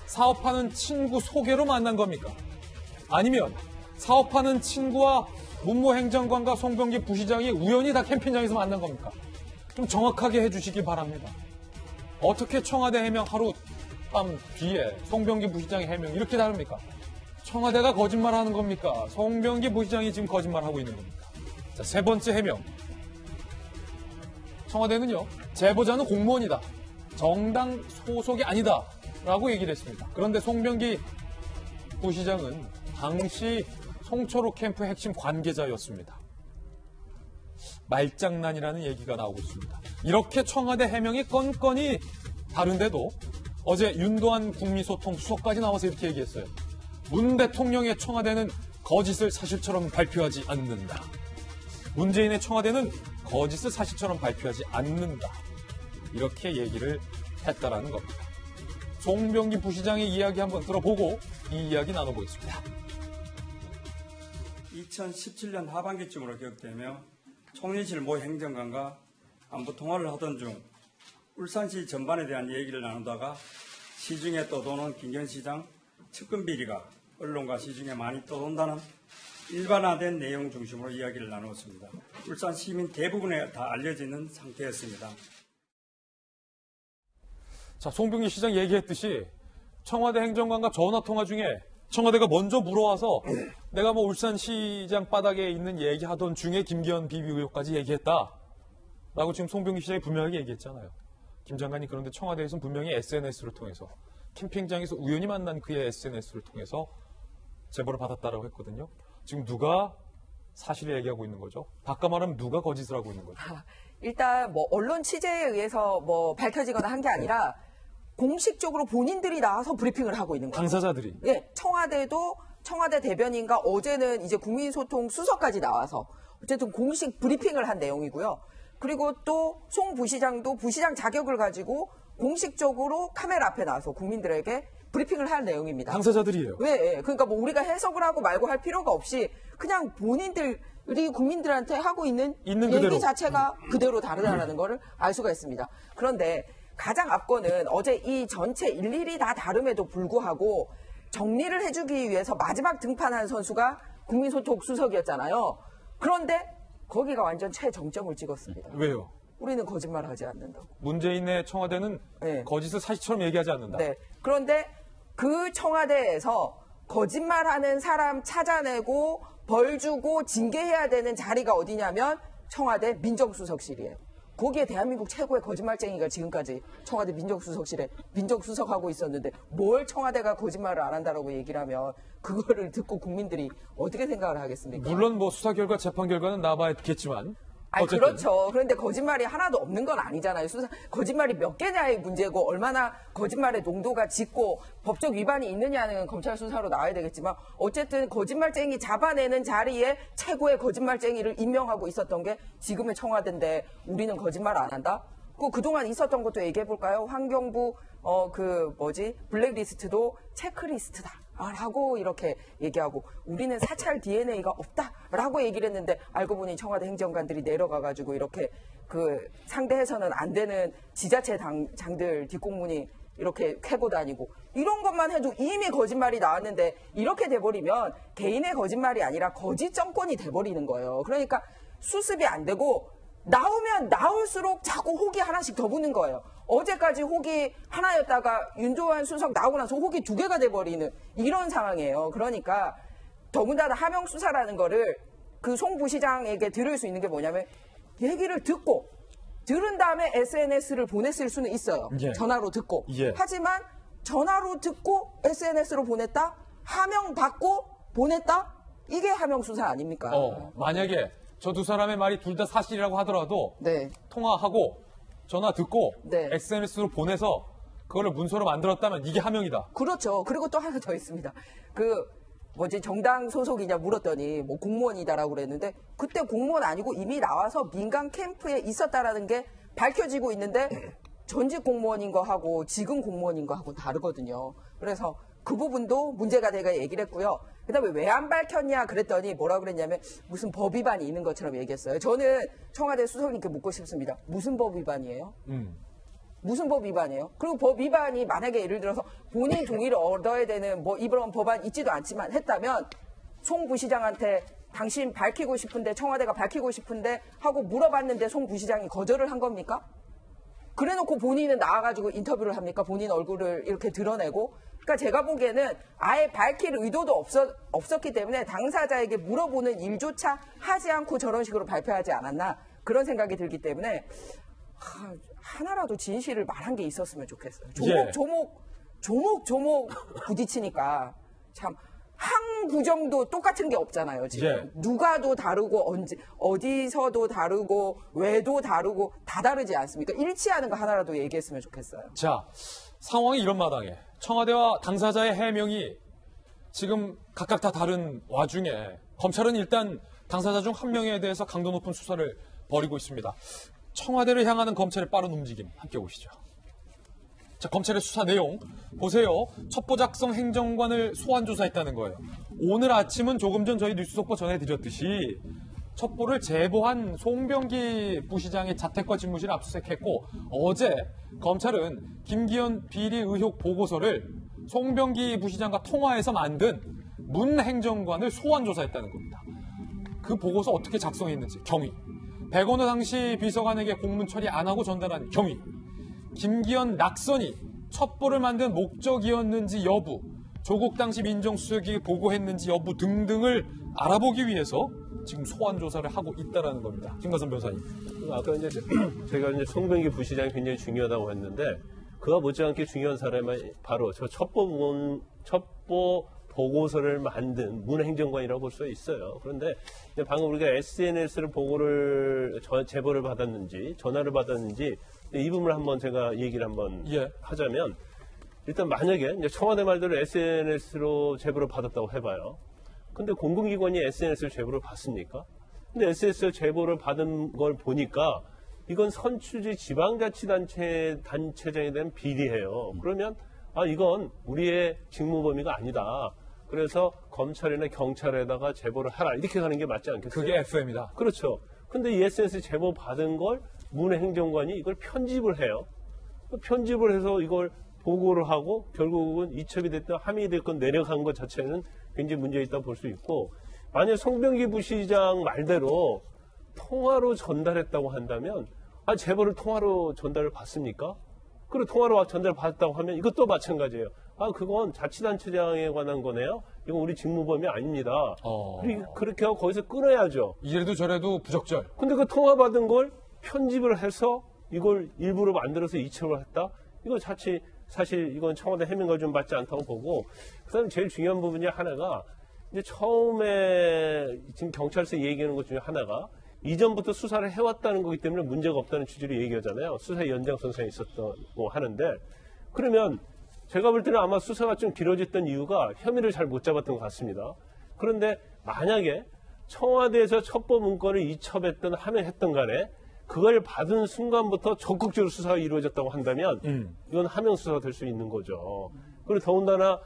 Speaker 1: 사업하는 친구 소개로 만난 겁니까? 아니면 사업하는 친구와 문무행정관과 송병기 부시장이 우연히 다 캠핑장에서 만난 겁니까? 좀 정확하게 해주시기 바랍니다. 어떻게 청와대 해명 하룻밤 뒤에 송병기 부시장의 해명 이렇게 다릅니까? 청와대가 거짓말하는 겁니까? 송병기 부시장이 지금 거짓말하고 있는 겁니까? 자, 세 번째 해명. 청와대는요, 제보자는 공무원이다. 정당 소속이 아니다. 라고 얘기를 했습니다. 그런데 송병기 부시장은 당시 송초로 캠프 핵심 관계자였습니다. 말장난이라는 얘기가 나오고 있습니다. 이렇게 청와대 해명이 건건이 다른데도 어제 윤도한 국민소통 수석까지 나와서 이렇게 얘기했어요. 문 대통령의 청와대는 거짓을 사실처럼 발표하지 않는다. 문재인의 청와대는 거짓을 사실처럼 발표하지 않는다. 이렇게 얘기를 했다라는 겁니다. 송병기 부시장의 이야기 한번 들어보고 이 이야기 나눠보겠습니다.
Speaker 7: 2017년 하반기쯤으로 기억되며 총리실 모 행정관과 안부 통화를 하던 중 울산시 전반에 대한 얘기를 나누다가 시중에 떠도는 김경시장 측근 비리가 언론과 시중에 많이 떠돈다는 일반화된 내용 중심으로 이야기를 나누었습니다. 울산 시민 대부분에 다 알려져 있는 상태였습니다.
Speaker 1: 자, 송병기 시장 얘기했듯이 청와대 행정관과 전화통화 중에 청와대가 먼저 물어와서 내가 뭐 울산시장 바닥에 있는 얘기하던 중에 김기현 비위 의혹까지 얘기했다. 라고 지금 송병기 시장이 분명하게 얘기했잖아요. 김 장관이 그런데 청와대에서는 분명히 SNS를 통해서 캠핑장에서 우연히 만난 그의 SNS를 통해서 제보를 받았다라고 했거든요. 지금 누가 사실을 얘기하고 있는 거죠? 바꿔 말하면 누가 거짓을 하고 있는 거죠?
Speaker 4: 일단 뭐 언론 취재에 의해서 뭐 밝혀지거나 한 게 아니라 공식적으로 본인들이 나와서 브리핑을 하고 있는 거예요.
Speaker 1: 당사자들이.
Speaker 4: 예, 청와대도 청와대 대변인과 어제는 이제 국민소통 수석까지 나와서 어쨌든 공식 브리핑을 한 내용이고요. 그리고 또 송 부시장도 부시장 자격을 가지고 공식적으로 카메라 앞에 나와서 국민들에게 브리핑을 할 내용입니다.
Speaker 1: 당사자들이에요.
Speaker 4: 왜? 그러니까 뭐 우리가 해석을 하고 말고 할 필요가 없이 그냥 본인들이 국민들한테 하고 있는 얘기
Speaker 1: 그대로.
Speaker 4: 자체가 그대로 다르다라는 거를 알 수가 있습니다. 그런데 가장 앞거는 어제 이 전체 일일이 다 다름에도 불구하고 정리를 해주기 위해서 마지막 등판한 선수가 국민소통 수석이었잖아요. 그런데 거기가 완전 최정점을 찍었습니다.
Speaker 1: 왜요?
Speaker 4: 우리는 거짓말을 하지 않는다고.
Speaker 1: 문재인의 청와대는
Speaker 4: 네.
Speaker 1: 거짓을 사실처럼 얘기하지 않는다.
Speaker 4: 네. 그런데 그 청와대에서 거짓말하는 사람 찾아내고 벌 주고 징계해야 되는 자리가 어디냐면 청와대 민정수석실이에요. 거기에 대한민국 최고의 거짓말쟁이가 지금까지 청와대 민정수석실에 민정수석하고 있었는데 뭘 청와대가 거짓말을 안 한다라고 얘기를 하면 그거를 듣고 국민들이 어떻게 생각을 하겠습니까?
Speaker 1: 물론 뭐 수사 결과, 재판 결과는 나봐야겠지만.
Speaker 4: 아니,
Speaker 1: 어쨌든.
Speaker 4: 그렇죠. 그런데 거짓말이 하나도 없는 건 아니잖아요. 거짓말이 몇 개냐의 문제고 얼마나 거짓말의 농도가 짙고 법적 위반이 있느냐는 검찰 수사로 나와야 되겠지만 어쨌든 거짓말쟁이 잡아내는 자리에 최고의 거짓말쟁이를 임명하고 있었던 게 지금의 청와대인데 우리는 거짓말 안 한다? 그동안 있었던 것도 얘기해 볼까요? 환경부 블랙리스트도 체크리스트다. 라고 이렇게 얘기하고 우리는 사찰 DNA가 없다라고 얘기를 했는데 알고 보니 청와대 행정관들이 내려가가지고 이렇게 그 상대해서는 안 되는 지자체 장들 뒷공문이 이렇게 캐고 다니고 이런 것만 해도 이미 거짓말이 나왔는데 이렇게 돼버리면 개인의 거짓말이 아니라 거짓 정권이 돼버리는 거예요. 그러니까 수습이 안 되고 나오면 나올수록 자꾸 혹이 하나씩 더 붙는 거예요. 어제까지 혹이 하나였다가 윤조한 수석 나오고 나서 혹이 두 개가 돼버리는 이런 상황이에요. 그러니까 더군다나 하명 수사라는 거를 그 송 부시장에게 들을 수 있는 게 뭐냐면 얘기를 듣고 들은 다음에 SNS를 보냈을 수는 있어요.
Speaker 1: 예.
Speaker 4: 전화로 듣고.
Speaker 1: 예.
Speaker 4: 하지만 전화로 듣고 SNS로 보냈다? 하명 받고 보냈다? 이게 하명 수사 아닙니까?
Speaker 1: 만약에 저 두 사람의 말이 둘 다 사실이라고 하더라도
Speaker 4: 네.
Speaker 1: 통화하고 전화 듣고
Speaker 4: 네.
Speaker 1: SNS로 보내서 그거를 문서로 만들었다면 이게 하명이다.
Speaker 4: 그렇죠. 그리고 또 하나 더 있습니다. 정당 소속이냐 물었더니 뭐 공무원이다라고 그랬는데 그때 공무원 아니고 이미 나와서 민간 캠프에 있었다라는 게 밝혀지고 있는데 전직 공무원인 거하고 지금 공무원인 거하고 다르거든요. 그래서 그 부분도 문제가 되가 얘기를 했고요. 그다음에 왜 안 밝혔냐 그랬더니 뭐라 그랬냐면 무슨 법 위반이 있는 것처럼 얘기했어요. 저는 청와대 수석님께 묻고 싶습니다. 무슨 법 위반이에요? 무슨 법 위반이에요? 그리고 법 위반이 만약에 예를 들어서 본인 동의를 얻어야 되는 뭐 이런 법안 있지도 않지만 했다면 송 부시장한테 당신 밝히고 싶은데 청와대가 밝히고 싶은데 하고 물어봤는데 송 부시장이 거절을 한 겁니까? 그래놓고 본인은 나와가지고 인터뷰를 합니까? 본인 얼굴을 이렇게 드러내고. 그러니까 제가 보기에는 아예 밝힐 의도도 없었기 때문에 당사자에게 물어보는 일조차 하지 않고 저런 식으로 발표하지 않았나 그런 생각이 들기 때문에 하나라도 진실을 말한 게 있었으면 좋겠어요. 조목조목 부딪히니까 참 한 구정도 똑같은 게 없잖아요. 지금
Speaker 1: 예.
Speaker 4: 누가도 다르고 어디서도 다르고 왜도 다르고 다 다르지 않습니까? 일치하는 거 하나라도 얘기했으면 좋겠어요.
Speaker 1: 자, 상황이 이런 마당에 청와대와 당사자의 해명이 지금 각각 다 다른 와중에 검찰은 일단 당사자 중 한 명에 대해서 강도 높은 수사를 벌이고 있습니다. 청와대를 향하는 검찰의 빠른 움직임 함께 보시죠. 자, 검찰의 수사 내용 보세요. 첩보 작성 행정관을 소환 조사했다는 거예요. 오늘 아침은 조금 전 저희 뉴스 속보 전해드렸듯이 첩보를 제보한 송병기 부시장의 자택과 집무실을 압수수색했고 어제 검찰은 김기현 비리 의혹 보고서를 송병기 부시장과 통화해서 만든 문 행정관을 소환 조사했다는 겁니다. 그 보고서 어떻게 작성했는지 경위, 백원호 당시 비서관에게 공문 처리 안 하고 전달한 경위, 김기현 낙선이 첩보를 만든 목적이었는지 여부, 조국 당시 민정수석이 보고했는지 여부 등등을 알아보기 위해서 지금 소환 조사를 하고 있다는 겁니다. 김가선 변호사님.
Speaker 3: 아까 이제 제가 이제 송병기 부시장이 굉장히 중요하다고 했는데 그와 못지않게 중요한 사람이 바로 저 첩보 보고서를 만든 문 행정관이라고 볼 수 있어요. 그런데 방금 우리가 SNS를 제보를 받았는지 전화를 받았는지 이 부분을 한번 제가 얘기를 한번
Speaker 1: 예.
Speaker 3: 하자면 일단 만약에 이제 청와대 말대로 SNS로 제보를 받았다고 해봐요. 근데 공공기관이 SNS를 제보를 받습니까? 근데 SNS 제보를 받은 걸 보니까 이건 선출직 지방자치단체장에 대한 비리예요. 그러면 이건 우리의 직무 범위가 아니다. 그래서 검찰이나 경찰에다가 제보를 하라. 이렇게 가는 게 맞지 않겠어요?
Speaker 1: 그게 FM이다.
Speaker 3: 그렇죠. 근데 이 SNS 제보 받은 걸 문행정관이 이걸 편집을 해요. 편집을 해서 이걸 보고를 하고 결국은 이첩이 됐든 함의이 됐건 내려간 것 자체는 굉장히 문제 있다고 볼 수 있고, 만약 송병기 부시장 말대로 통화로 전달했다고 한다면 제보를 통화로 전달을 받습니까? 그리고 통화로 전달을 받았다고 하면 이것도 마찬가지예요. 그건 자치단체장에 관한 거네요. 이건 우리 직무범위 아닙니다. 그렇게 하고 거기서 끊어야죠.
Speaker 1: 이래도 저래도 부적절.
Speaker 3: 근데 그 통화 받은 걸 편집을 해서 이걸 일부러 만들어서 이첩을 했다? 이거 사실 이건 청와대 해명과 좀 맞지 않다고 보고, 그 다음에 제일 중요한 부분이 하나가, 이제 처음에 지금 경찰서 얘기하는 것 중에 하나가 이전부터 수사를 해왔다는 거기 때문에 문제가 없다는 취지로 얘기하잖아요. 수사의 연장선상에 있었다고 하는데, 그러면 제가 볼 때는 아마 수사가 좀 길어졌던 이유가 혐의를 잘 못 잡았던 것 같습니다. 그런데 만약에 청와대에서 첩보 문건을 이첩했던 함행했던 간에 그걸 받은 순간부터 적극적으로 수사가 이루어졌다고 한다면 이건 함행 수사가 될 수 있는 거죠. 그리고 더군다나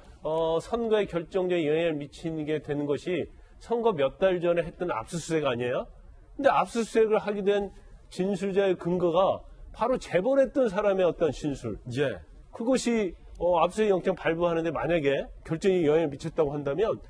Speaker 3: 선거에 결정적인 영향을 미치게 되는 것이 선거 몇 달 전에 했던 압수수색 아니에요? 근데 압수수색을 하게 된 진술자의 근거가 바로 재벌했던 사람의 어떤 진술.
Speaker 1: 예.
Speaker 3: 그것이 압수수색 영장 발부하는데 만약에 결정이 영향을 미쳤다고 한다면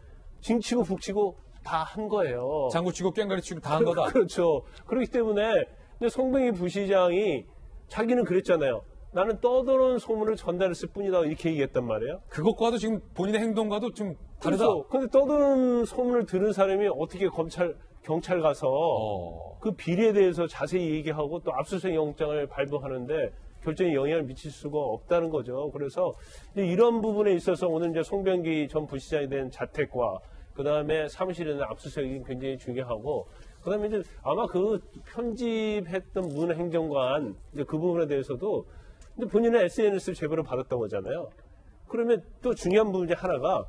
Speaker 3: 징치고 북치고 다 한 거예요.
Speaker 1: 장구치고 꽹가리치고 다 한 거다.
Speaker 3: 그렇죠. 그렇기 때문에 송병기 부시장이 자기는 그랬잖아요. 나는 떠도는 소문을 전달했을 뿐이다. 이렇게 얘기했단 말이에요.
Speaker 1: 그것과도 지금 본인의 행동과도 좀 다르다.
Speaker 3: 그렇죠. 근데 떠도는 소문을 들은 사람이 어떻게 경찰 가서 그 비리에 대해서 자세히 얘기하고 또 압수수색 영장을 발부하는데 결정에 영향을 미칠 수가 없다는 거죠. 그래서 이런 부분에 있어서 오늘 이제 송병기 전 부시장에 대한 자택과 그 다음에 사무실에 대한 압수수색이 굉장히 중요하고, 그 다음에 이제 아마 그 편집했던 문행정관 이제 그 부분에 대해서도 근데 본인은 SNS를 제보를 받았다고 하잖아요. 그러면 또 중요한 부분 중에 하나가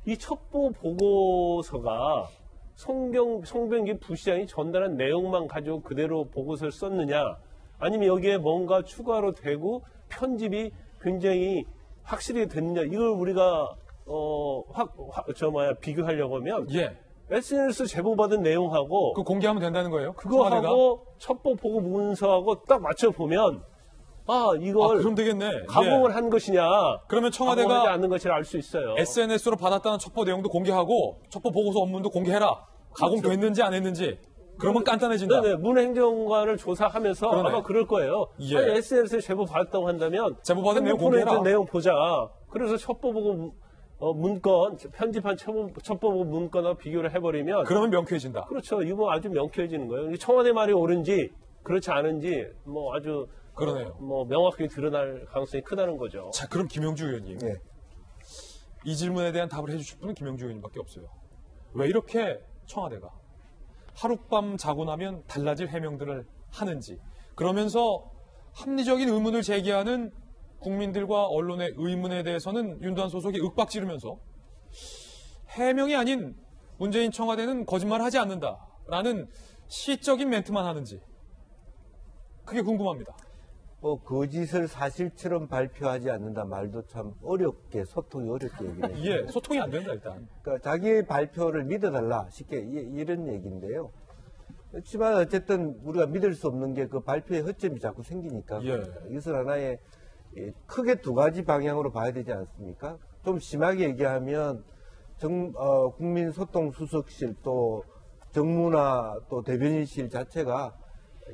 Speaker 3: 이 첩보 보고서가 송병기 부시장이 전달한 내용만 가지고 그대로 보고서를 썼느냐, 아니면 여기에 뭔가 추가로 되고 편집이 굉장히 확실히 됐느냐, 이걸 우리가 비교하려고 하면 SNS 제보받은 내용하고
Speaker 1: 그 공개하면 된다는 거예요?
Speaker 3: 그거하고 첩보 보고 문서하고 딱 맞춰보면 이걸
Speaker 1: 그럼 되겠네.
Speaker 3: 가공을 한 것이냐,
Speaker 1: 그러면
Speaker 3: 가공하지
Speaker 1: 청와대가
Speaker 3: 않는 것이냐 알 수 있어요.
Speaker 1: SNS로 받았다는 첩보 내용도 공개하고 첩보 보고서 업문도 공개해라. 가공됐는지 안 했는지. 그러면 간단해진다.
Speaker 3: 네네, 문행정관을 조사하면서
Speaker 1: 그러네.
Speaker 3: 아마 그럴 거예요.
Speaker 1: 예.
Speaker 3: SNS에 제보 받았다고 한다면
Speaker 1: 제보받은 내용
Speaker 3: 핸드폰에
Speaker 1: 공개해라.
Speaker 3: 있던 내용 보자. 그래서 첩보 보고 문건, 편집한 첩보 보고 문건하고 비교를 해버리면
Speaker 1: 그러면 명쾌해진다.
Speaker 3: 그렇죠. 이거 아주 명쾌해지는 거예요. 청와대 말이 옳은지 그렇지 않은지 아주
Speaker 1: 그러네요.
Speaker 3: 명확하게 드러날 가능성이 크다는 거죠.
Speaker 1: 자, 그럼 김영주 의원님.
Speaker 5: 네.
Speaker 1: 이 질문에 대한 답을 해주실 분은 김영주 의원님밖에 없어요. 왜 이렇게 청와대가 하룻밤 자고 나면 달라질 해명들을 하는지, 그러면서 합리적인 의문을 제기하는 국민들과 언론의 의문에 대해서는 윤두한 소속이 윽박지르면서 해명이 아닌 문재인 청와대는 거짓말하지 않는다라는 시적인 멘트만 하는지, 그게 궁금합니다.
Speaker 5: 거짓을 사실처럼 발표하지 않는다 말도 참 소통이 어렵게 얘기해요.
Speaker 1: 예, 소통이 안 된다 일단.
Speaker 5: 그러니까 자기의 발표를 믿어달라 쉽게 이런 얘기인데요. 그렇지만 어쨌든 우리가 믿을 수 없는 게 그 발표의 허점이 자꾸 생기니까
Speaker 1: 예.
Speaker 5: 이것을 하나의 크게 두 가지 방향으로 봐야 되지 않습니까? 좀 심하게 얘기하면 국민소통수석실 또 정무나 또 대변인실 자체가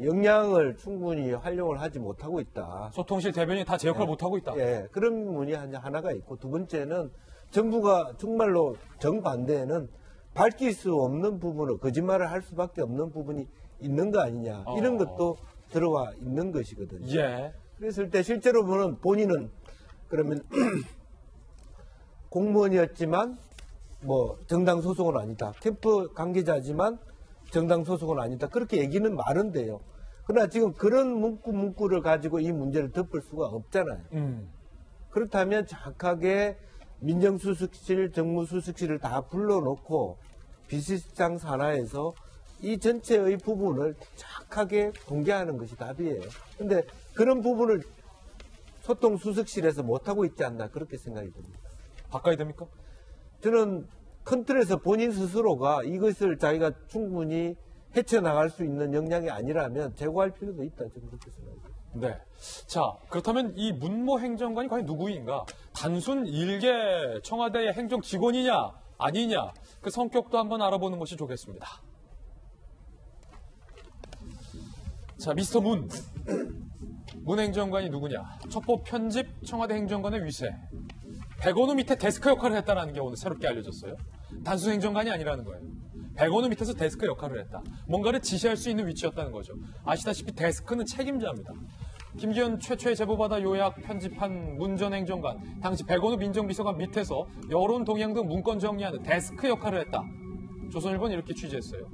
Speaker 5: 역량을 충분히 활용을 하지 못하고 있다.
Speaker 1: 소통실 대변인 다 제 역할 못하고 있다.
Speaker 5: 예, 그런 부분이 하나가 있고, 두 번째는 정부가 정말로 정반대에는 밝힐 수 없는 부분을 거짓말을 할 수밖에 없는 부분이 있는 거 아니냐, 이런 것도 들어와 있는 것이거든요.
Speaker 1: 예.
Speaker 5: 그랬을 때 실제로 보면 본인은 그러면 공무원이었지만 정당 소속은 아니다. 캠프 관계자지만 정당 소속은 아니다. 그렇게 얘기는 많은데요. 그러나 지금 그런 문구를 가지고 이 문제를 덮을 수가 없잖아요. 그렇다면 정확하게 민정수석실, 정무수석실을 다 불러놓고 비서실장 산하에서 이 전체의 부분을 정확하게 공개하는 것이 답이에요. 근데 그런 부분을 소통수석실에서 못하고 있지 않나 그렇게 생각이 듭니다.
Speaker 1: 바꿔야 됩니까?
Speaker 5: 저는 큰 틀에서 본인 스스로가 이것을 자기가 충분히 헤쳐나갈 수 있는 역량이 아니라면 제고할 필요도 있다. 저는 그렇게 생각합니다.
Speaker 1: 네. 자, 그렇다면 이 문모 행정관이 과연 누구인가? 단순 일개 청와대의 행정 직원이냐, 아니냐, 그 성격도 한번 알아보는 것이 좋겠습니다. 자, 미스터 문. 문 행정관이 누구냐? 첩보 편집 청와대 행정관의 위세. 백원우 밑에 데스크 역할을 했다는 게 오늘 새롭게 알려졌어요. 단순 행정관이 아니라는 거예요. 백원우 밑에서 데스크 역할을 했다. 뭔가를 지시할 수 있는 위치였다는 거죠. 아시다시피 데스크는 책임자입니다. 김기현 최초의 제보받아 요약 편집한 문 전 행정관, 당시 백원우 민정비서관 밑에서 여론 동향 등 문건 정리하는 데스크 역할을 했다. 조선일보는 이렇게 취재했어요.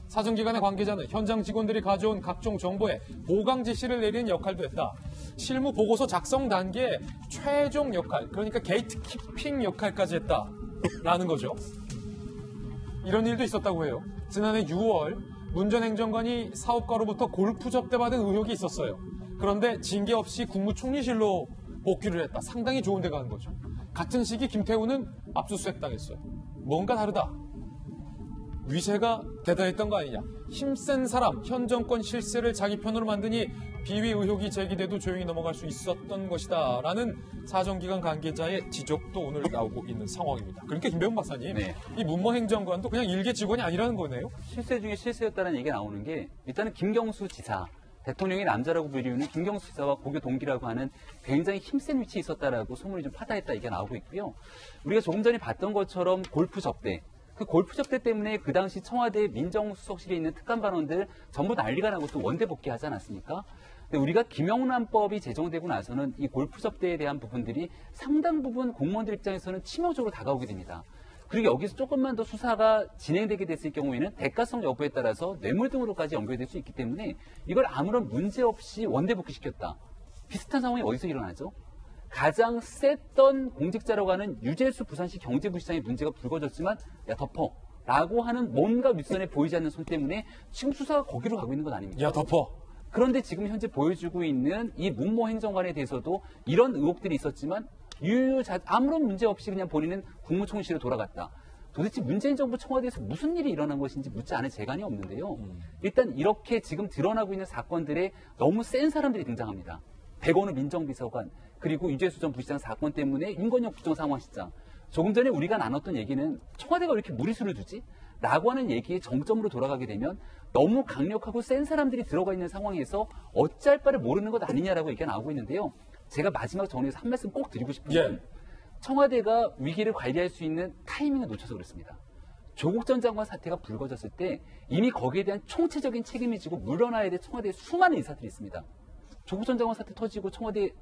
Speaker 1: 사정기관의 관계자는 현장 직원들이 가져온 각종 정보에 보강 지시를 내리는 역할도 했다. 실무 보고서 작성 단계의 최종 역할, 그러니까 게이트키핑 역할까지 했다라는 거죠. 이런 일도 있었다고 해요. 지난해 6월 문 전 행정관이 사업가로부터 골프 접대받은 의혹이 있었어요. 그런데 징계 없이 국무총리실로 복귀를 했다. 상당히 좋은 데 가는 거죠. 같은 시기 김태우는 압수수색 당했어요. 뭔가 다르다. 위세가 대단했던 거 아니냐. 힘센 사람, 현 정권 실세를 자기 편으로 만드니 비위 의혹이 제기돼도 조용히 넘어갈 수 있었던 것이다. 라는 사정기관 관계자의 지적도 오늘 나오고 있는 상황입니다. 그러니까 김배훈 박사님,
Speaker 2: 네.
Speaker 1: 이 문모 행정관도 그냥 일개 직원이 아니라는 거네요.
Speaker 2: 실세 중에 실세였다는 얘기가 나오는 게 일단은 김경수 지사, 대통령의 남자라고 불리우는 김경수 지사와 고교 동기라고 하는 굉장히 힘센 위치에 있었다라고 소문이 좀 파다했다 얘기가 나오고 있고요. 우리가 조금 전에 봤던 것처럼 골프 접대, 그 골프 접대 때문에 그 당시 청와대 민정수석실에 있는 특감반원들 전부 난리가 나고 또 원대 복귀하지 않았습니까? 근데 우리가 김영란법이 제정되고 나서는 이 골프 접대에 대한 부분들이 상당 부분 공무원들 입장에서는 치명적으로 다가오게 됩니다. 그리고 여기서 조금만 더 수사가 진행되게 됐을 경우에는 대가성 여부에 따라서 뇌물 등으로까지 연결될 수 있기 때문에 이걸 아무런 문제 없이 원대 복귀시켰다. 비슷한 상황이 어디서 일어나죠? 가장 셌던 공직자라고 하는 유재수 부산시 경제부시장의 문제가 불거졌지만 야 덮어 라고 하는 뭔가 윗선에 보이지 않는 손 때문에 지금 수사가 거기로 가고 있는 건 아닙니까?
Speaker 1: 야 덮어.
Speaker 2: 그런데 지금 현재 보여주고 있는 이 문모 행정관에 대해서도 이런 의혹들이 있었지만 아무런 문제 없이 그냥 본인은 국무총리실로 돌아갔다. 도대체 문재인 정부 청와대에서 무슨 일이 일어난 것인지 묻지 않을 재간이 없는데요. 일단 이렇게 지금 드러나고 있는 사건들에 너무 센 사람들이 등장합니다. 백원우 민정비서관, 그리고 유재수 전 부시장 사건 때문에 윤건영 부정상황실장. 조금 전에 우리가 나눴던 얘기는 청와대가 왜 이렇게 무리수를 두지? 라고 하는 얘기의 정점으로 돌아가게 되면 너무 강력하고 센 사람들이 들어가 있는 상황에서 어찌할 바를 모르는 것 아니냐라고 얘기가 나오고 있는데요. 제가 마지막 정리해서 한 말씀 꼭 드리고 싶은 건 청와대가 위기를 관리할 수 있는 타이밍을 놓쳐서 그렇습니다. 조국 전 장관 사태가 불거졌을 때 이미 거기에 대한 총체적인 책임이 지고 물러나야 될 청와대에 수많은 인사들이 있습니다. 조국 전 장관 사태 터지고 청와대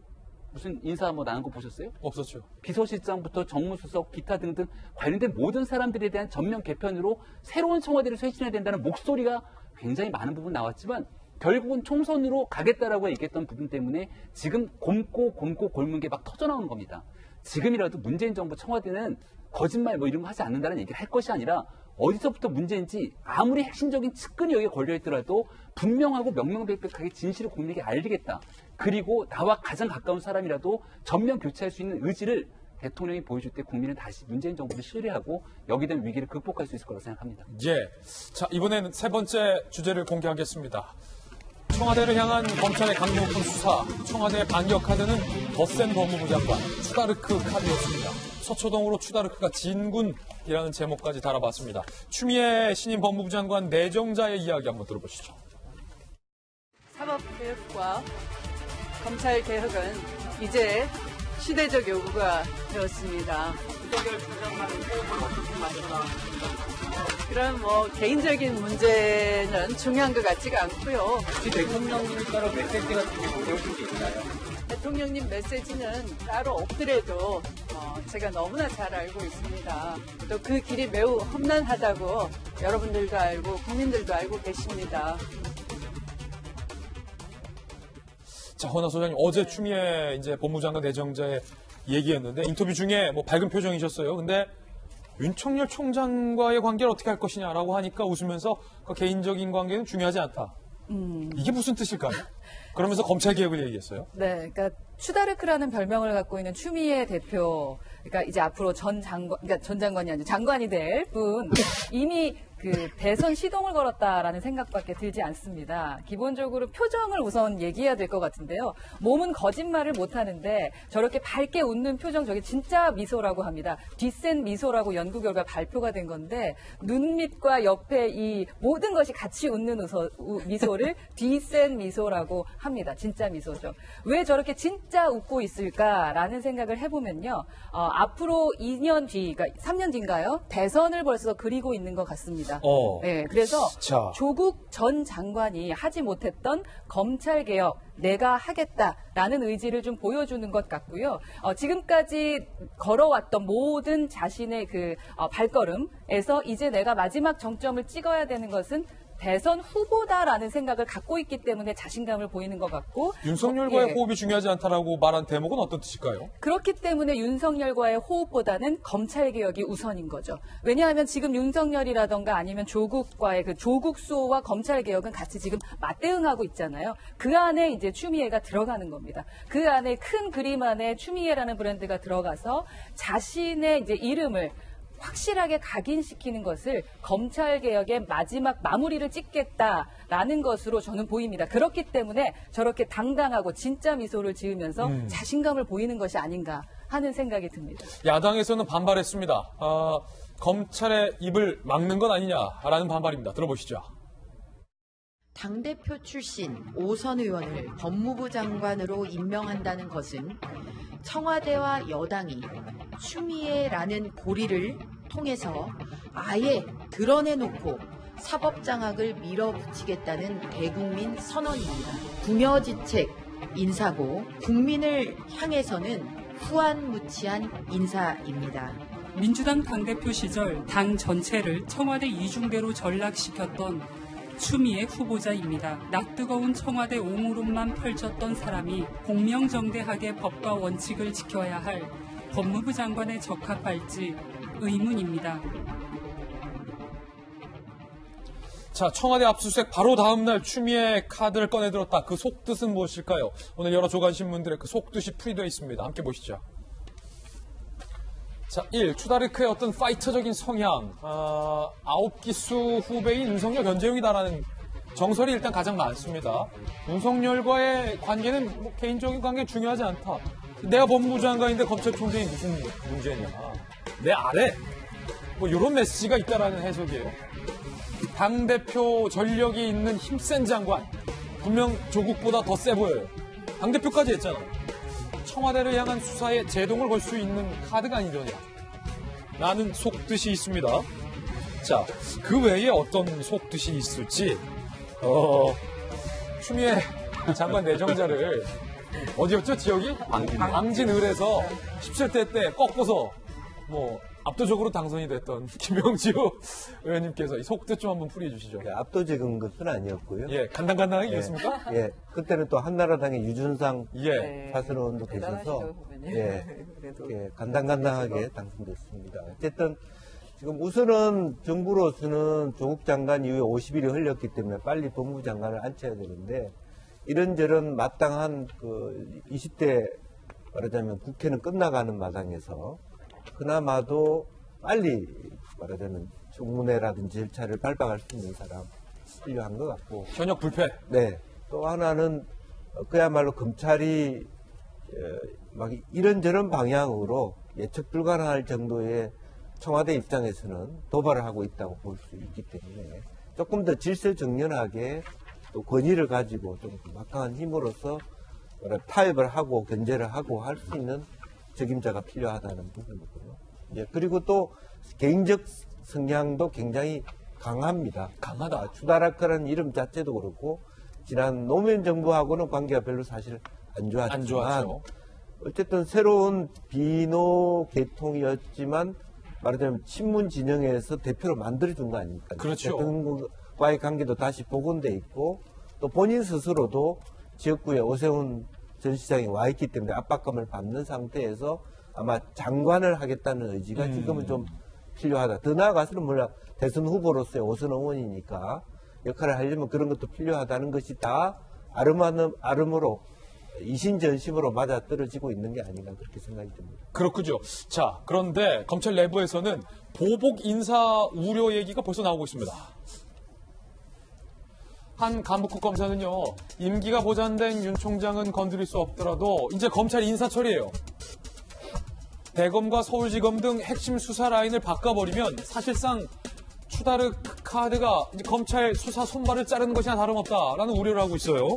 Speaker 2: 무슨 인사 나간 거 보셨어요?
Speaker 1: 없었죠.
Speaker 2: 비서실장부터 정무수석, 기타 등등 관련된 모든 사람들에 대한 전면 개편으로 새로운 청와대를 쇄신해야 된다는 목소리가 굉장히 많은 부분 나왔지만 결국은 총선으로 가겠다라고 얘기했던 부분 때문에 지금 곪고 골문 게 막 터져나오는 겁니다. 지금이라도 문재인 정부 청와대는 거짓말 뭐 이런 거 하지 않는다는 얘기를 할 것이 아니라 어디서부터 문제인지 아무리 핵심적인 측근이 여기에 걸려있더라도 분명하고 명명백백하게 진실을 국민에게 알리겠다. 그리고 나와 가장 가까운 사람이라도 전면 교체할 수 있는 의지를 대통령이 보여줄 때 국민은 다시 문재인 정부를 신뢰하고 여기에 대한 위기를 극복할 수 있을 거라고 생각합니다.
Speaker 1: 예. 자, 이번에는 세 번째 주제를 공개하겠습니다. 청와대를 향한 검찰의 강력 높은 수사, 청와대의 반격 카드는 덧센 법무부 장관, 추다르크 카드였습니다. 서초동으로 추다르크가 진군이라는 제목까지 달아봤습니다. 추미애 신임 법무부 장관 내정자의 이야기 한번 들어보시죠.
Speaker 8: 사법개혁과 검찰개혁은 이제 시대적 요구가 되었습니다. 그런 개인적인 문제는 중요한 것 같지가 않고요.
Speaker 2: 혹시 대통령님 따로 메시지 같은 게 보내오신 게 있나요?
Speaker 8: 대통령님 메시지는 따로 없더라도 제가 너무나 잘 알고 있습니다. 또 그 길이 매우 험난하다고 여러분들도 알고 국민들도 알고 계십니다.
Speaker 1: 자, 허나 소장님, 어제 추미애 이제 법무장관 내정자의 얘기였는데 인터뷰 중에 뭐 밝은 표정이셨어요. 근데 윤석열 총장과의 관계를 어떻게 할 것이냐라고 하니까 웃으면서 그 개인적인 관계는 중요하지 않다. 이게 무슨 뜻일까요? 그러면서 검찰 개혁을 얘기했어요.
Speaker 6: 네, 그러니까 추다르크라는 별명을 갖고 있는 추미애 대표, 그러니까 이제 앞으로 전 장관이 아니라 장관이 될 분 이미 그 대선 시동을 걸었다라는 생각밖에 들지 않습니다. 기본적으로 표정을 우선 얘기해야 될 것 같은데요. 몸은 거짓말을 못 하는데 저렇게 밝게 웃는 표정, 저게 진짜 미소라고 합니다. 뒷센 미소라고 연구 결과 발표가 된 건데 눈밑과 옆에 이 모든 것이 같이 웃는 미소를 뒷센 미소라고 합니다. 진짜 미소죠. 왜 저렇게 진짜 웃고 있을까라는 생각을 해보면요. 앞으로 2년 뒤, 그러니까 3년 뒤인가요? 대선을 벌써 그리고 있는 것 같습니다. 네, 그래서
Speaker 1: 자.
Speaker 6: 조국 전 장관이 하지 못했던 검찰 개혁 내가 하겠다라는 의지를 좀 보여주는 것 같고요. 지금까지 걸어왔던 모든 자신의 그 발걸음에서 이제 내가 마지막 정점을 찍어야 되는 것은 대선 후보다라는 생각을 갖고 있기 때문에 자신감을 보이는 것 같고
Speaker 1: 윤석열과의
Speaker 6: 예.
Speaker 1: 호흡이 중요하지 않다라고 말한 대목은 어떤 뜻일까요?
Speaker 6: 그렇기 때문에 윤석열과의 호흡보다는 검찰개혁이 우선인 거죠. 왜냐하면 지금 윤석열이라던가 아니면 조국과의 그 조국수호와 검찰개혁은 같이 지금 맞대응하고 있잖아요. 그 안에 이제 추미애가 들어가는 겁니다. 그 안에 큰 그림 안에 추미애라는 브랜드가 들어가서 자신의 이제 이름을 확실하게 각인시키는 것을 검찰개혁의 마지막 마무리를 찍겠다라는 것으로 저는 보입니다. 그렇기 때문에 저렇게 당당하고 진짜 미소를 지으면서 자신감을 보이는 것이 아닌가 하는 생각이 듭니다.
Speaker 1: 야당에서는 반발했습니다. 검찰의 입을 막는 것 아니냐라는 반발입니다. 들어보시죠.
Speaker 9: 당대표 출신 5선 의원을 법무부 장관으로 임명한다는 것은 청와대와 여당이 추미애라는 고리를 통해서 아예 드러내놓고 사법장악을 밀어붙이겠다는 대국민 선언입니다. 궁여지책 인사고 국민을 향해서는 후안무치한 인사입니다.
Speaker 10: 민주당 당대표 시절 당 전체를 청와대 이중대로 전락시켰던 추미애 후보자입니다. 낯뜨거운 청와대 옹호론만 펼쳤던 사람이 공명정대하게 법과 원칙을 지켜야 할 법무부 장관에 적합할지 의문입니다.
Speaker 1: 자, 청와대 압수수색 바로 다음 날 추미애 카드를 꺼내들었다. 그 속뜻은 무엇일까요? 오늘 여러 조간신문들의 그 속뜻이 풀이되어 있습니다. 함께 보시죠. 자, 1. 추다르크의 어떤 파이터적인 성향, 아홉기수 후배인 윤석열 변재용이다라는 정설이 일단 가장 많습니다. 윤석열과의 관계는 뭐 개인적인 관계 중요하지 않다. 내가 법무부 장관인데 검찰총장이 무슨 문제냐. 내 아래. 뭐 이런 메시지가 있다라는 해석이에요. 당대표 전력이 있는 힘센 장관. 분명 조국보다 더 세 보여요. 당대표까지 했잖아. 청와대를 향한 수사에 제동을 걸 수 있는 카드가 아니더냐. 라는 속뜻이 있습니다. 자, 그 외에 어떤 속뜻이 있을지, 추미애 장관 내정자를, 어디였죠? 지역이? 광진을에서 17대 때 꺾어서, 압도적으로 당선이 됐던 김영지우 의원님께서 이 속뜻 좀 한번 풀이해 주시죠.
Speaker 5: 네, 압도적인 것은 아니었고요.
Speaker 1: 예, 간당간당하게 이겼습니까?
Speaker 5: 예, 그때는 또 한나라당의 유준상
Speaker 1: 예.
Speaker 5: 사설원도 계셔서 예, 예, 간당간당하게 당선됐습니다. 어쨌든 지금 우선은 정부로서는 조국 장관 이후에 50일이 흘렸기 때문에 빨리 법무부 장관을 앉혀야 되는데 이런저런 마땅한 그 20대 말하자면 국회는 끝나가는 마당에서 그나마도 빨리 말하자면 청문회라든지 절차를 밟아갈 수 있는 사람 필요한 것 같고
Speaker 1: 현역 불패.
Speaker 5: 네. 또 하나는 그야말로 검찰이 막 이런저런 방향으로 예측 불가능할 정도의 청와대 입장에서는 도발을 하고 있다고 볼 수 있기 때문에 조금 더 질서정연하게 또 권위를 가지고 좀 막강한 힘으로서 타협을 하고 견제를 하고 할 수 있는 적임자가 필요하다는 부분이고요. 예, 그리고 또 개인적 성향도 굉장히 강합니다.
Speaker 1: 강하다.
Speaker 5: 추다라크라는 이름 자체도 그렇고 지난 노무현 정부하고는 관계가 별로 사실 안 좋았지만
Speaker 1: 좋았죠.
Speaker 5: 어쨌든 새로운 비노 계통이었지만 말하자면 친문 진영에서 대표로 만들어준 거 아닙니까?
Speaker 1: 그렇죠.
Speaker 5: 대통령과의 관계도 다시 복원돼 있고 또 본인 스스로도 지역구에 오세훈 전 시장이 와 있기 때문에 압박감을 받는 상태에서 아마 장관을 하겠다는 의지가 지금은 좀 필요하다. 더 나아가서는 몰라 대선 후보로서의 오선 의원이니까 역할을 하려면 그런 것도 필요하다는 것이 다 아름으로 이신전심으로 맞아 떨어지고 있는 게 아닌가 그렇게 생각이 듭니다.
Speaker 1: 그렇군요. 자, 그런데 검찰 내부에서는 보복 인사 우려 얘기가 벌써 나오고 있습니다. 한 간부급 검사는요, 임기가 보장된 윤 총장은 건드릴 수 없더라도 이제 검찰 인사처리예요. 대검과 서울지검 등 핵심 수사 라인을 바꿔버리면 사실상 추다르 카드가 이제 검찰 수사 손발을 자르는 것이나 다름없다라는 우려를 하고 있어요.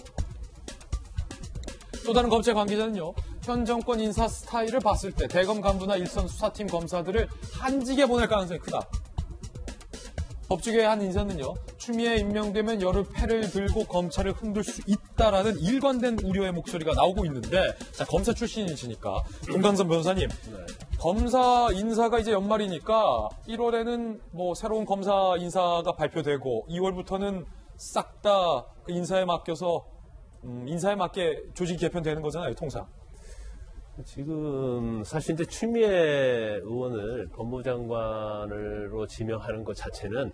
Speaker 1: 또 다른 검찰 관계자는요, 현 정권 인사 스타일을 봤을 때 대검 간부나 일선 수사팀 검사들을 한직에 보낼 가능성이 크다. 법조계의 한 인사는요, 추미애 임명되면 여러 패를 들고 검찰을 흔들 수 있다라는 일관된 우려의 목소리가 나오고 있는데, 자, 검사 출신이시니까 동강선 변호사님, 검사 인사가 이제 연말이니까 1월에는 뭐 새로운 검사 인사가 발표되고 2월부터는 싹 다 그 인사에 맡겨서 인사에 맞게 조직 개편되는 거잖아요, 통상.
Speaker 3: 지금 사실 이제 추미애 의원을 법무장관으로 지명하는 것 자체는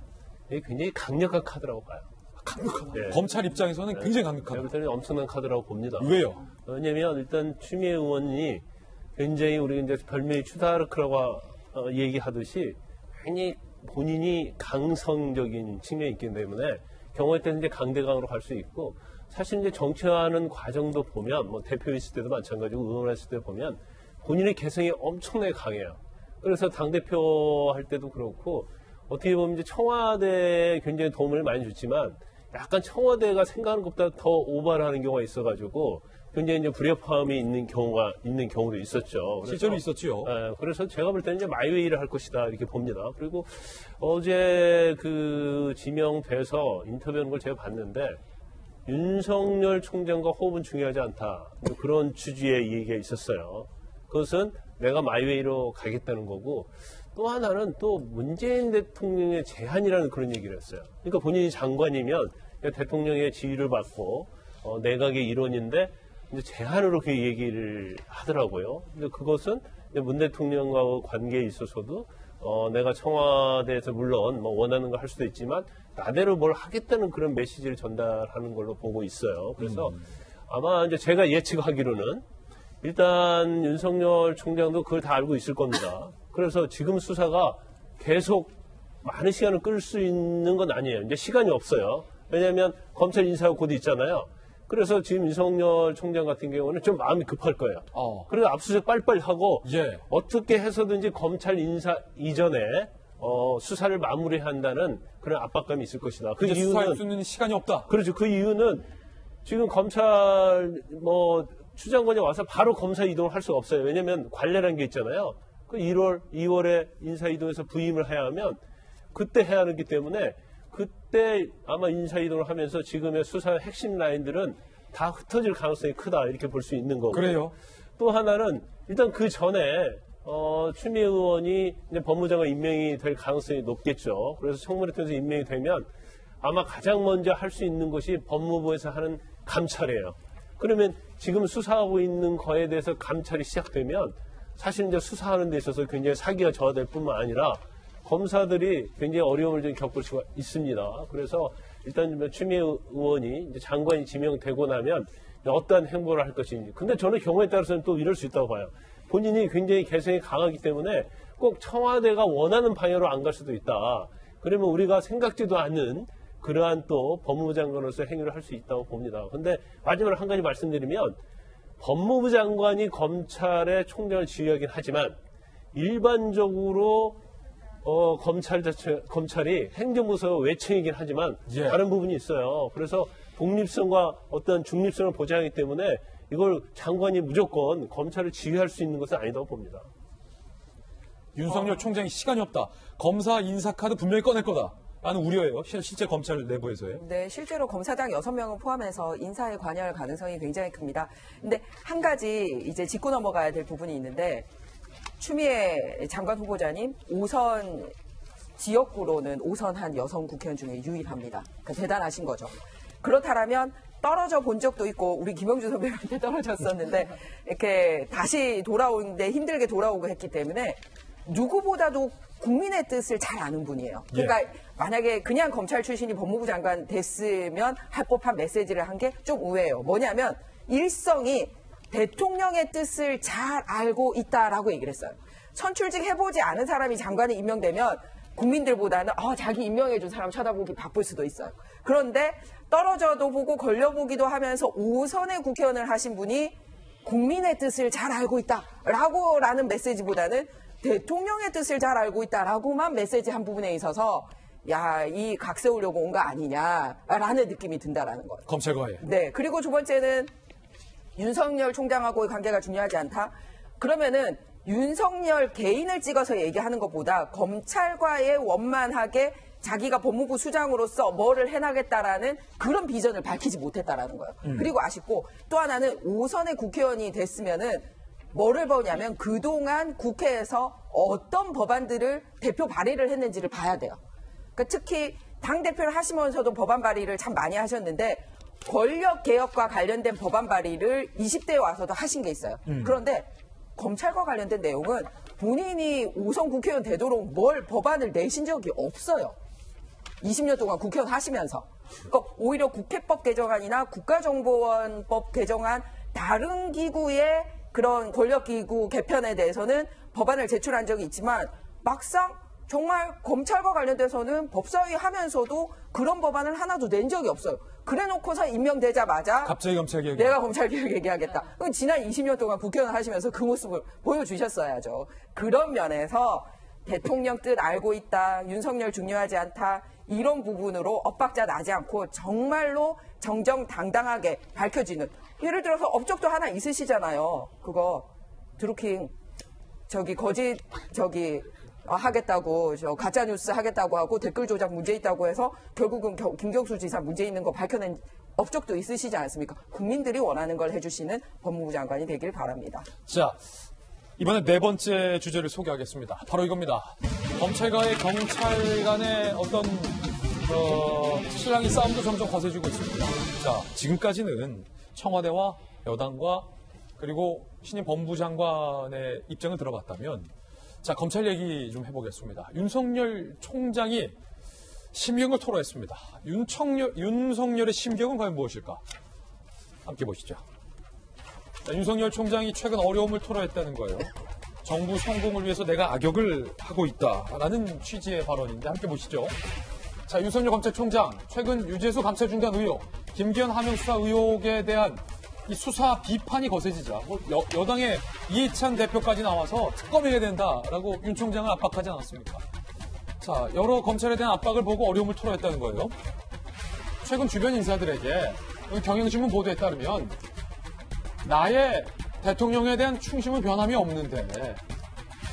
Speaker 3: 굉장히 강력한 카드라고 봐요.
Speaker 1: 강력한
Speaker 3: 네.
Speaker 1: 검찰 입장에서는 굉장히 강력한.
Speaker 3: 제가 볼 때는 엄청난 카드라고 봅니다.
Speaker 1: 왜요?
Speaker 3: 왜냐면 일단 추미애 의원이 굉장히 우리 이제 별명이 추다르크라고 얘기하듯이 굉장히 본인이 강성적인 측면이 있기 때문에 경우에 따라 이제 강대강으로 갈 수 있고, 사실 이제 정치하는 과정도 보면 뭐 대표 있을 때도 마찬가지고 의원했을 때 보면 본인의 개성이 엄청나게 강해요. 그래서 당대표 할 때도 그렇고 어떻게 보면 이제 청와대에 굉장히 도움을 많이 줬지만 약간 청와대가 생각하는 것보다 더 오버를 하는 경우가 있어가지고 굉장히 이제 불협화음이 있는 경우도 있었죠.
Speaker 1: 실제로 있었죠.
Speaker 3: 그래서 제가 볼 때는 이제 마이웨이를 할 것이다 이렇게 봅니다. 그리고 어제 그 지명돼서 인터뷰하는 걸 제가 봤는데 윤석열 총장과 호흡은 중요하지 않다. 그런 취지의 얘기가 있었어요. 그것은 내가 마이웨이로 가겠다는 거고, 또 하나는 또 문재인 대통령의 제안이라는 그런 얘기를 했어요. 그러니까 본인이 장관이면 대통령의 지휘를 받고 내각의 일원인데 이제 제안으로 그 얘기를 하더라고요. 근데 그것은 문 대통령과 관계에 있어서도 내가 청와대에서 물론 뭐 원하는 거 할 수도 있지만 나대로 뭘 하겠다는 그런 메시지를 전달하는 걸로 보고 있어요. 그래서 아마 이제 제가 예측하기로는 일단 윤석열 총장도 그걸 다 알고 있을 겁니다. 그래서 지금 수사가 계속 많은 시간을 끌 수 있는 건 아니에요. 이제 시간이 없어요. 왜냐하면 검찰 인사가 곧 있잖아요. 그래서 지금 윤석열 총장 같은 경우는 좀 마음이 급할 거예요. 그래서 압수수색 빨리빨리 하고 어떻게 해서든지 검찰 인사 이전에 수사를 마무리한다는 그런 압박감이 있을 것이다. 그 이유는
Speaker 1: 수사할 수 있는 시간이 없다.
Speaker 3: 그렇죠. 그 이유는 지금 검찰 추 장관이 와서 바로 검사 이동을 할 수가 없어요. 왜냐하면 관례라는 게 있잖아요. 그 1월, 2월에 인사 이동해서 부임을 해야 하면 그때 해야 하기 때문에 그때 아마 인사 이동을 하면서 지금의 수사의 핵심 라인들은 다 흩어질 가능성이 크다 이렇게 볼 수 있는 거고.
Speaker 1: 그래요.
Speaker 3: 또 하나는 일단 그 전에 추미애 의원이 이제 법무장관 임명이 될 가능성이 높겠죠. 그래서 청문회 통해서 임명이 되면 아마 가장 먼저 할 수 있는 것이 법무부에서 하는 감찰이에요. 그러면 지금 수사하고 있는 거에 대해서 감찰이 시작되면 사실 이제 수사하는 데 있어서 굉장히 사기가 저하될 뿐만 아니라 검사들이 굉장히 어려움을 좀 겪을 수가 있습니다. 그래서 일단 추미애 의원이 이제 장관이 지명되고 나면 어떠한 행보를 할 것인지. 근데 저는 경우에 따라서는 또 이럴 수 있다고 봐요. 본인이 굉장히 개성이 강하기 때문에 꼭 청와대가 원하는 방향으로 안 갈 수도 있다. 그러면 우리가 생각지도 않는 그러한 또 법무부 장관으로서 행위를 할 수 있다고 봅니다. 근데 마지막으로 한 가지 말씀드리면 법무부 장관이 검찰의 총장을 지휘하긴 하지만 일반적으로 검찰이 행정부서 외청이긴 하지만 다른 부분이 있어요. 그래서 독립성과 어떤 중립성을 보장하기 때문에 이걸 장관이 무조건 검찰을 지휘할 수 있는 것은 아니다고 봅니다.
Speaker 1: 윤석열 총장이 시간이 없다. 검사 인사카드 분명히 꺼낼 거다. 라는 우려예요. 실제 검찰 내부에서요.
Speaker 4: 네, 실제로 검사장 6명을 포함해서 인사에 관여할 가능성이 굉장히 큽니다. 근데 한 가지 이제 짚고 넘어가야 될 부분이 있는데 추미애 장관 후보자님 5선 지역구로는 5선 한 여성 국회의원 중에 유일합니다. 그러니까 대단하신 거죠. 그렇다면 떨어져 본 적도 있고 우리 김영주 선배한테 떨어졌었는데 이렇게 다시 돌아오는데 힘들게 돌아오고 했기 때문에 누구보다도 국민의 뜻을 잘 아는 분이에요. 그러니까 만약에 그냥 검찰 출신이 법무부 장관 됐으면 할 법한 메시지를 한 게 좀 의외예요. 뭐냐면 일성이 대통령의 뜻을 잘 알고 있다라고 얘기를 했어요. 선출직 해보지 않은 사람이 장관에 임명되면 국민들보다는 자기 임명해준 사람 쳐다보기 바쁠 수도 있어요. 그런데 떨어져도 보고 걸려보기도 하면서 5선의 국회의원을 하신 분이 국민의 뜻을 잘 알고 있다라는 메시지보다는 대통령의 뜻을 잘 알고 있다라고만 메시지 한 부분에 있어서 이 각 세우려고 온 거 아니냐라는 느낌이 든다라는 거예요.
Speaker 1: 검찰과의.
Speaker 4: 네. 그리고 두 번째는 윤석열 총장하고의 관계가 중요하지 않다. 그러면은 윤석열 개인을 찍어서 얘기하는 것보다 검찰과의 원만하게 자기가 법무부 수장으로서 뭐를 해나겠다라는 그런 비전을 밝히지 못했다라는 거예요. 그리고 아쉽고 또 하나는 5선의 국회의원이 됐으면은 뭐를 보냐면 그동안 국회에서 어떤 법안들을 대표 발의를 했는지를 봐야 돼요. 그러니까 특히 당대표를 하시면서도 법안 발의를 참 많이 하셨는데 권력개혁과 관련된 법안 발의를 20대에 와서도 하신 게 있어요. 그런데 검찰과 관련된 내용은 본인이 5선 국회의원 되도록 뭘 법안을 내신 적이 없어요. 20년 동안 국회의원 하시면서. 그러니까 오히려 국회법 개정안이나 국가정보원법 개정안 다른 기구의 그런 권력기구 개편에 대해서는 법안을 제출한 적이 있지만 막상 정말 검찰과 관련돼서는 법사위 하면서도 그런 법안을 하나도 낸 적이 없어요. 그래놓고서 임명되자마자
Speaker 1: 갑자기 검찰개혁.
Speaker 4: 내가 검찰개혁 얘기하겠다. 지난 20년 동안 국회의원 하시면서 그 모습을 보여주셨어야죠. 그런 면에서 대통령 뜻 알고 있다. 윤석열 중요하지 않다. 이런 부분으로 엇박자 나지 않고 정말로 정정당당하게 밝혀지는. 예를 들어서 업적도 하나 있으시잖아요. 그거 드루킹 거짓 하겠다고 가짜뉴스 하겠다고 하고 댓글 조작 문제 있다고 해서 결국은 김경수 지사 문제 있는 거 밝혀낸 업적도 있으시지 않습니까? 국민들이 원하는 걸 해주시는 법무부 장관이 되길 바랍니다.
Speaker 1: 자, 이번에 네 번째 주제를 소개하겠습니다. 바로 이겁니다. 검찰과의 경찰 간의 어떤 실랑이 싸움도 점점 거세지고 있습니다. 자, 지금까지는 청와대와 여당과 그리고 신임 법무부 장관의 입장을 들어봤다면 자, 검찰 얘기 좀 해보겠습니다. 윤석열 총장이 심경을 토로했습니다. 윤석열의 심경은 과연 무엇일까? 함께 보시죠. 자, 윤석열 총장이 최근 어려움을 토로했다는 거예요. 정부 성공을 위해서 내가 악역을 하고 있다라는 취지의 발언인데 함께 보시죠. 자, 윤석열 검찰총장 최근 유재수 감찰중단 의혹, 김기현 하명수사 의혹에 대한 이 수사 비판이 거세지자 여당의 이해찬 대표까지 나와서 특검해야 된다라고 윤 총장을 압박하지 않았습니까? 자, 여러 검찰에 대한 압박을 보고 어려움을 토로했다는 거예요. 최근 주변 인사들에게 경향신문 보도에 따르면 나의 대통령에 대한 충심은 변함이 없는데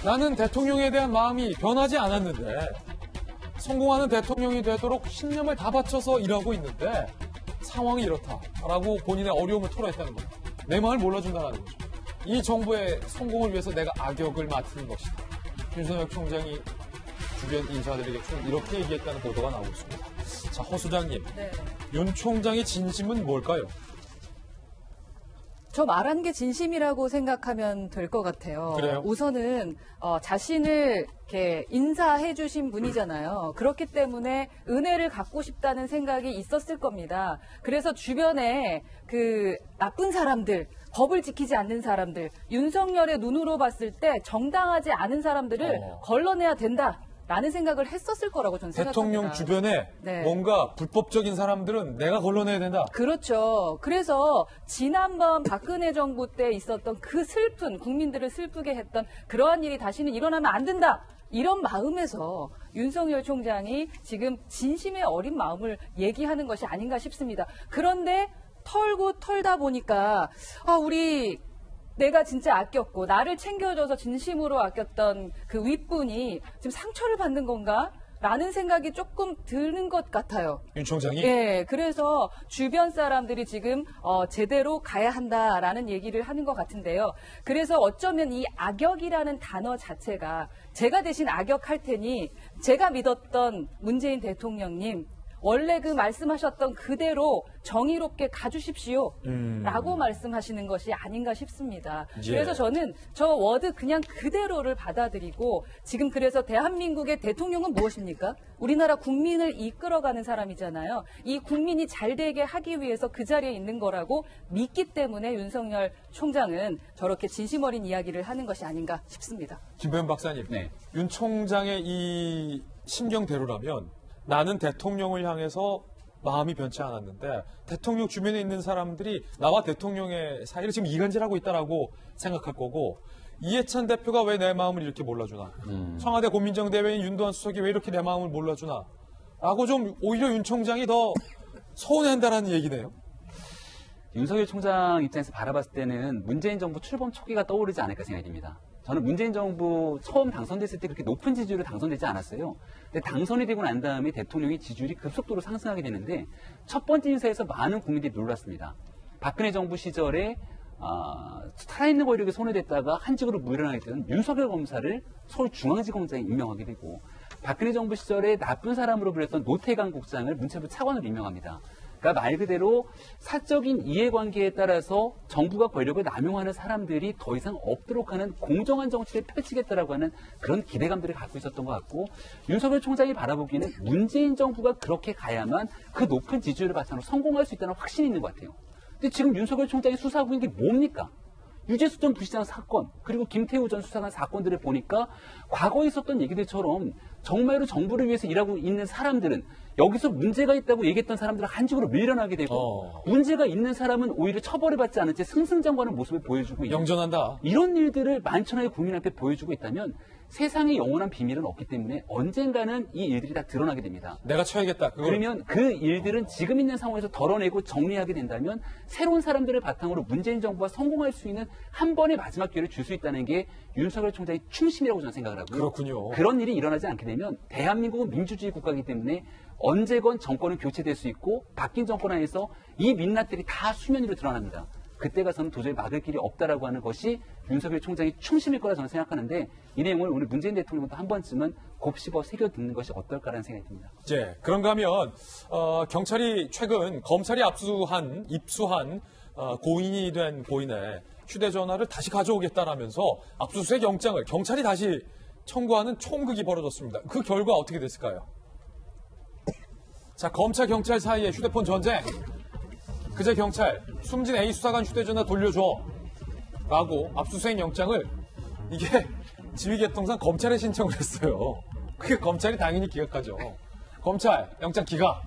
Speaker 1: 나는 대통령에 대한 마음이 변하지 않았는데 성공하는 대통령이 되도록 신념을 다 바쳐서 일하고 있는데 상황이 이렇다라고 본인의 어려움을 토로했다는 거예요. 내 마음을 몰라준다는 거죠. 이 정부의 성공을 위해서 내가 악역을 맡는 것이다. 윤석열 총장이 주변 인사들에게 이렇게 얘기했다는 보도가 나오고 있습니다. 자, 허 소장님,
Speaker 6: 네.
Speaker 1: 윤 총장의 진심은 뭘까요?
Speaker 6: 저 말한 게 진심이라고 생각하면 될 것 같아요.
Speaker 1: 그래요?
Speaker 6: 우선은 자신을 이렇게 인사해 주신 분이잖아요. 그렇기 때문에 은혜를 갖고 싶다는 생각이 있었을 겁니다. 그래서 주변에 그 나쁜 사람들, 법을 지키지 않는 사람들, 윤석열의 눈으로 봤을 때 정당하지 않은 사람들을 걸러내야 된다. 라는 생각을 했었을 거라고 저는
Speaker 1: 대통령
Speaker 6: 생각합니다.
Speaker 1: 주변에
Speaker 6: 네.
Speaker 1: 뭔가 불법적인 사람들은 내가 걸러내야 된다.
Speaker 6: 그렇죠. 그래서 지난번 박근혜 정부 때 있었던 그 슬픈, 국민들을 슬프게 했던 그러한 일이 다시는 일어나면 안 된다. 이런 마음에서 윤석열 총장이 지금 진심의 어린 마음을 얘기하는 것이 아닌가 싶습니다. 그런데 털다 보니까 내가 진짜 아꼈고 나를 챙겨줘서 진심으로 아꼈던 그 윗분이 지금 상처를 받는 건가? 라는 생각이 조금 드는 것 같아요.
Speaker 1: 윤 총장이?
Speaker 6: 네, 그래서 주변 사람들이 지금 제대로 가야 한다라는 얘기를 하는 것 같은데요. 그래서 어쩌면 이 악역이라는 단어 자체가 제가 대신 악역할 테니 제가 믿었던 문재인 대통령님 원래 그 말씀하셨던 그대로 정의롭게 가주십시오. 라고 말씀하시는 것이 아닌가 싶습니다.
Speaker 1: 예.
Speaker 6: 그래서 저는 저 워드 그냥 그대로를 받아들이고 지금 그래서 대한민국의 대통령은 무엇입니까? 우리나라 국민을 이끌어가는 사람이잖아요. 이 국민이 잘 되게 하기 위해서 그 자리에 있는 거라고 믿기 때문에 윤석열 총장은 저렇게 진심 어린 이야기를 하는 것이 아닌가 싶습니다.
Speaker 1: 김배현 박사님,
Speaker 2: 네.
Speaker 1: 윤 총장의 이 심경대로라면 나는 대통령을 향해서 마음이 변치 않았는데 대통령 주변에 있는 사람들이 나와 대통령의 사이를 지금 이간질하고 있다라고 생각할 거고 이해찬 대표가 왜 내 마음을 이렇게 몰라주나 청와대 고민정대회인 윤도한 수석이 왜 이렇게 내 마음을 몰라주나 라고 좀 오히려 윤 총장이 더 서운해한다라는 얘기네요.
Speaker 2: 윤석열 총장 입장에서 바라봤을 때는 문재인 정부 출범 초기가 떠오르지 않을까 생각이 듭니다. 저는 문재인 정부 처음 당선됐을 때 그렇게 높은 지지율로 당선되지 않았어요. 근데 당선이 되고 난 다음에 대통령의 지지율이 급속도로 상승하게 되는데 첫 번째 인사에서 많은 국민들이 놀랐습니다. 박근혜 정부 시절에 살아있는 권력에 손을 댔다가 한직으로 물러나게 된 윤석열 검사를 서울중앙지검장에 임명하게 되고 박근혜 정부 시절에 나쁜 사람으로 불렸던 노태강 국장을 문체부 차관으로 임명합니다. 그러니까 말 그대로 사적인 이해관계에 따라서 정부가 권력을 남용하는 사람들이 더 이상 없도록 하는 공정한 정치를 펼치겠다라고 하는 그런 기대감들을 갖고 있었던 것 같고 윤석열 총장이 바라보기에는 문재인 정부가 그렇게 가야만 그 높은 지지율을 바탕으로 성공할 수 있다는 확신이 있는 것 같아요. 근데 지금 윤석열 총장이 수사하고 있는 게 뭡니까? 유재수 전 부시장 사건 그리고 김태우 전 수사관 사건들을 보니까 과거에 있었던 얘기들처럼 정말로 정부를 위해서 일하고 있는 사람들은 여기서 문제가 있다고 얘기했던 사람들은 한쪽으로 밀려나게 되고 문제가 있는 사람은 오히려 처벌을 받지 않은 채 승승장구하는 모습을 보여주고 있는
Speaker 1: 영전한다.
Speaker 2: 이런 일들을 만천하의 국민 앞에 보여주고 있다면 세상에 영원한 비밀은 없기 때문에 언젠가는 이 일들이 다 드러나게 됩니다.
Speaker 1: 내가 쳐야겠다.
Speaker 2: 그러면 그 일들은 지금 있는 상황에서 덜어내고 정리하게 된다면 새로운 사람들을 바탕으로 문재인 정부가 성공할 수 있는 한 번의 마지막 기회를 줄 수 있다는 게 윤석열 총장의 충심이라고 저는 생각을 하고요.
Speaker 1: 그렇군요.
Speaker 2: 그런 일이 일어나지 않게 되면 대한민국은 민주주의 국가이기 때문에 언제건 정권은 교체될 수 있고 바뀐 정권 안에서 이 민낯들이 다 수면 위로 드러납니다. 그때 가서는 도저히 막을 길이 없다라고 하는 것이 윤석열 총장의 충심일 거라 저는 생각하는데 이 내용을 우리 문재인 대통령도 한 번쯤은 곱씹어 새겨 듣는 것이 어떨까라는 생각이 듭니다.
Speaker 1: 네, 그런가 하면 경찰이 최근 검찰이 입수한 고인이 된 고인의 휴대전화를 다시 가져오겠다라면서 압수수색 영장을 경찰이 다시 청구하는 총극이 벌어졌습니다. 그 결과 어떻게 됐을까요? 자, 검찰 경찰 사이의 휴대폰 전쟁. 그제 경찰 숨진 A 수사관 휴대전화 돌려줘 라고 압수수색 영장을 이게 지휘계통상 검찰에 신청을 했어요. 그게 검찰이 당연히 기각하죠. 검찰 영장 기각.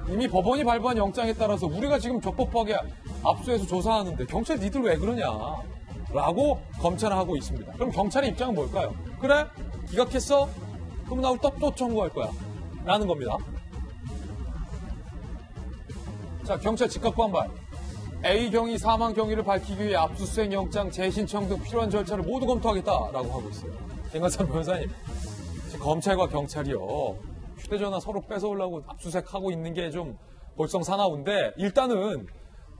Speaker 1: 이미 법원이 발부한 영장에 따라서 우리가 지금 적법하게 압수해서 조사하는데 경찰 니들 왜 그러냐 라고 검찰은 하고 있습니다. 그럼 경찰의 입장은 뭘까요? 그래? 기각했어? 그럼 나 또 청구할 거야 라는 겁니다. 자, 경찰 즉각 반발. A경위 사망 경위를 밝히기 위해 압수수색 영장 재신청 등 필요한 절차를 모두 검토하겠다라고 하고 있어요. 김관삼 변호사님, 지금 검찰과 경찰이요 휴대전화 서로 뺏어오려고 압수수색하고 있는 게 좀 볼썽사나운데 일단은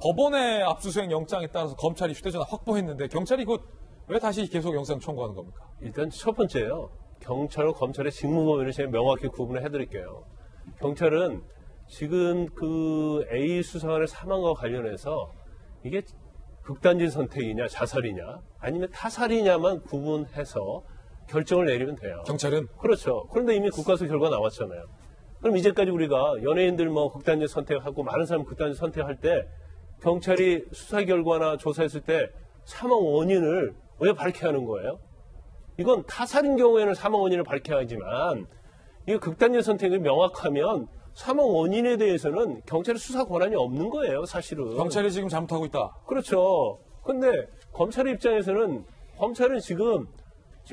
Speaker 1: 법원의 압수수색 영장에 따라서 검찰이 휴대전화 확보했는데 경찰이 이거 왜 다시 계속 영장 청구하는 겁니까?
Speaker 3: 일단 첫 번째요. 경찰과 검찰의 직무 범위를 제가 명확히 구분을 해드릴게요. 경찰은 지금 그 A 수사관의 사망과 관련해서 이게 극단적인 선택이냐 자살이냐 아니면 타살이냐만 구분해서 결정을 내리면 돼요.
Speaker 1: 경찰은?
Speaker 3: 그렇죠. 그런데 이미 국가수 결과 나왔잖아요. 그럼 이제까지 우리가 연예인들 뭐 극단적 선택하고 많은 사람 극단적 선택할 때 경찰이 수사 결과나 조사했을 때 사망 원인을 왜 밝혀야 하는 거예요? 이건 타살인 경우에는 사망 원인을 밝혀야 하지만 이게 극단적 선택이 명확하면 사망 원인에 대해서는 경찰의 수사 권한이 없는 거예요, 사실은.
Speaker 1: 경찰이 지금 잘못하고 있다.
Speaker 3: 그렇죠. 근데 검찰의 입장에서는 검찰은 지금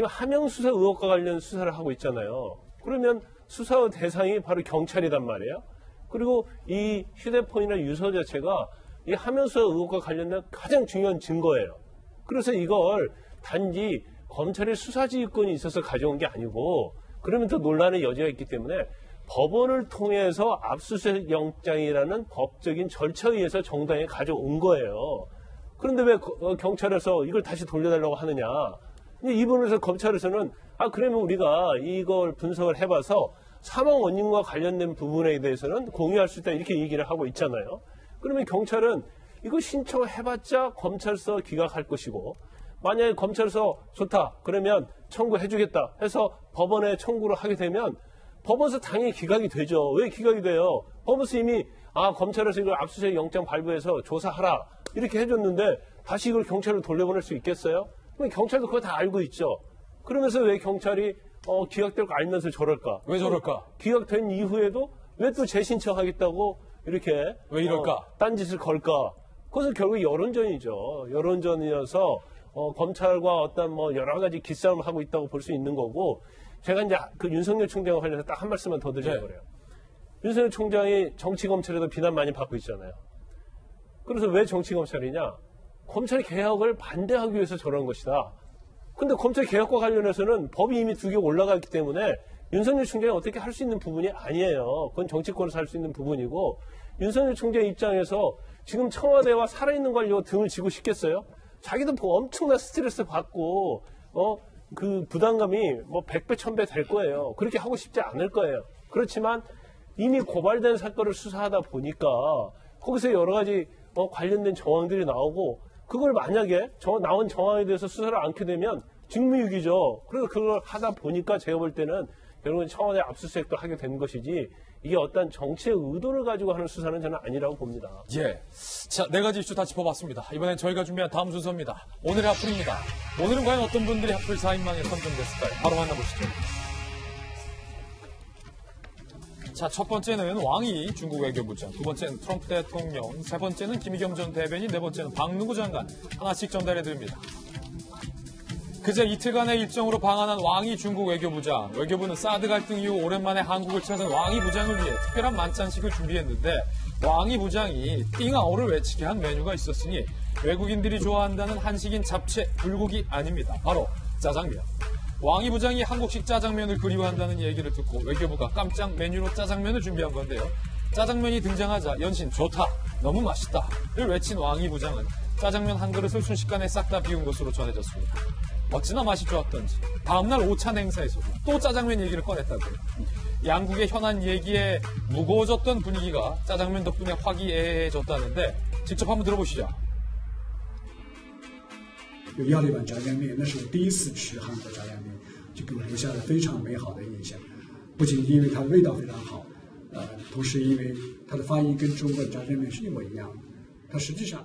Speaker 3: 하명수사 의혹과 관련 수사를 하고 있잖아요. 그러면 수사 대상이 바로 경찰이란 말이에요. 그리고 이 휴대폰이나 유서 자체가 이 하명수사 의혹과 관련된 가장 중요한 증거예요. 그래서 이걸 단지 검찰의 수사지휘권이 있어서 가져온 게 아니고 그러면 더 논란의 여지가 있기 때문에 법원을 통해서 압수수색 영장이라는 법적인 절차에 의해서 정당에 가져온 거예요. 그런데 왜 경찰에서 이걸 다시 돌려달라고 하느냐. 근데 이 부분에서 검찰에서는 그러면 우리가 이걸 분석을 해봐서 사망 원인과 관련된 부분에 대해서는 공유할 수 있다 이렇게 얘기를 하고 있잖아요. 그러면 경찰은 이거 신청해봤자 검찰서 기각할 것이고 만약에 검찰서 좋다 그러면 청구해주겠다 해서 법원에 청구를 하게 되면 법원에서 당연히 기각이 되죠. 왜 기각이 돼요? 법원에서 이미 검찰에서 이걸 압수수색 영장 발부해서 조사하라 이렇게 해줬는데 다시 이걸 경찰로 돌려보낼 수 있겠어요? 그럼 경찰도 그거 다 알고 있죠. 그러면서 왜 경찰이 기각될 거 알면서 저럴까?
Speaker 1: 왜 저럴까?
Speaker 3: 기각된 이후에도 왜 또 재신청하겠다고 이렇게
Speaker 1: 왜 이럴까?
Speaker 3: 딴짓을 걸까? 그것은 결국 여론전이죠. 여론전이어서 검찰과 어떤 뭐 여러 가지 기싸움을 하고 있다고 볼 수 있는 거고 제가 이제 그 윤석열 총장과 관련해서 딱 한 말씀만 더 드리려고 그래요. 윤석열 총장이 정치검찰에도 비난 많이 받고 있잖아요. 그래서 왜 정치검찰이냐? 검찰 개혁을 반대하기 위해서 저런 것이다. 근데 검찰 개혁과 관련해서는 법이 이미 2개 올라가 있기 때문에 윤석열 총장이 어떻게 할 수 있는 부분이 아니에요. 그건 정치권에서 할 수 있는 부분이고 윤석열 총장 입장에서 지금 청와대와 살아있는 관료가 등을 지고 싶겠어요? 자기도 엄청난 스트레스 받고 그 부담감이 뭐 100배, 1000배 될 거예요. 그렇게 하고 싶지 않을 거예요. 그렇지만 이미 고발된 사건을 수사하다 보니까 거기서 여러 가지 관련된 정황들이 나오고 그걸 만약에 나온 정황에 대해서 수사를 않게 되면 직무유기죠. 그래서 그걸 하다 보니까 제가 볼 때는 결국은 청와대 압수수색도 하게 된 것이지 이게 어떤 정치의 의도를 가지고 하는 수사는 저는 아니라고 봅니다.
Speaker 1: 예. 자, 4가지 이슈 다 짚어봤습니다. 이번엔 저희가 준비한 다음 순서입니다. 오늘의 핫플입니다. 오늘은 과연 어떤 분들이 핫플 4인방에 선정됐을까요? 바로 만나보시죠. 자, 첫 번째는 왕이 중국 외교부장, 두 번째는 트럼프 대통령, 세 번째는 김의겸 전 대변인, 네 번째는 박능구 장관 하나씩 전달해드립니다. 그제 이틀간의 일정으로 방한한 왕이 중국 외교부장. 외교부는 사드 갈등 이후 오랜만에 한국을 찾은 왕이 부장을 위해 특별한 만찬식을 준비했는데 왕이 부장이 띵아오를 외치게 한 메뉴가 있었으니 외국인들이 좋아한다는 한식인 잡채, 불고기 아닙니다. 바로 짜장면. 왕이 부장이 한국식 짜장면을 그리워한다는 얘기를 듣고 외교부가 깜짝 메뉴로 짜장면을 준비한 건데요. 짜장면이 등장하자 연신 좋다, 너무 맛있다를 외친 왕이 부장은 짜장면 한 그릇을 순식간에 싹 다 비운 것으로 전해졌습니다. 어찌나 맛이 좋았던지 다음날 오찬 행사에서 또 짜장면 얘기를 꺼냈다고요. 양국의 현안 얘기에 무거워졌던 분위기가 짜장면 덕분에 화기애애해졌다는데 직접 한번 들어보시죠.
Speaker 11: 有要了一碗炸酱面，那是我第一次吃韩国炸酱面，就给我留下了非常美好的印象。不仅因为它的味道非常好，同时因为它的发音跟中国的炸酱面是一模一样的。它实际上。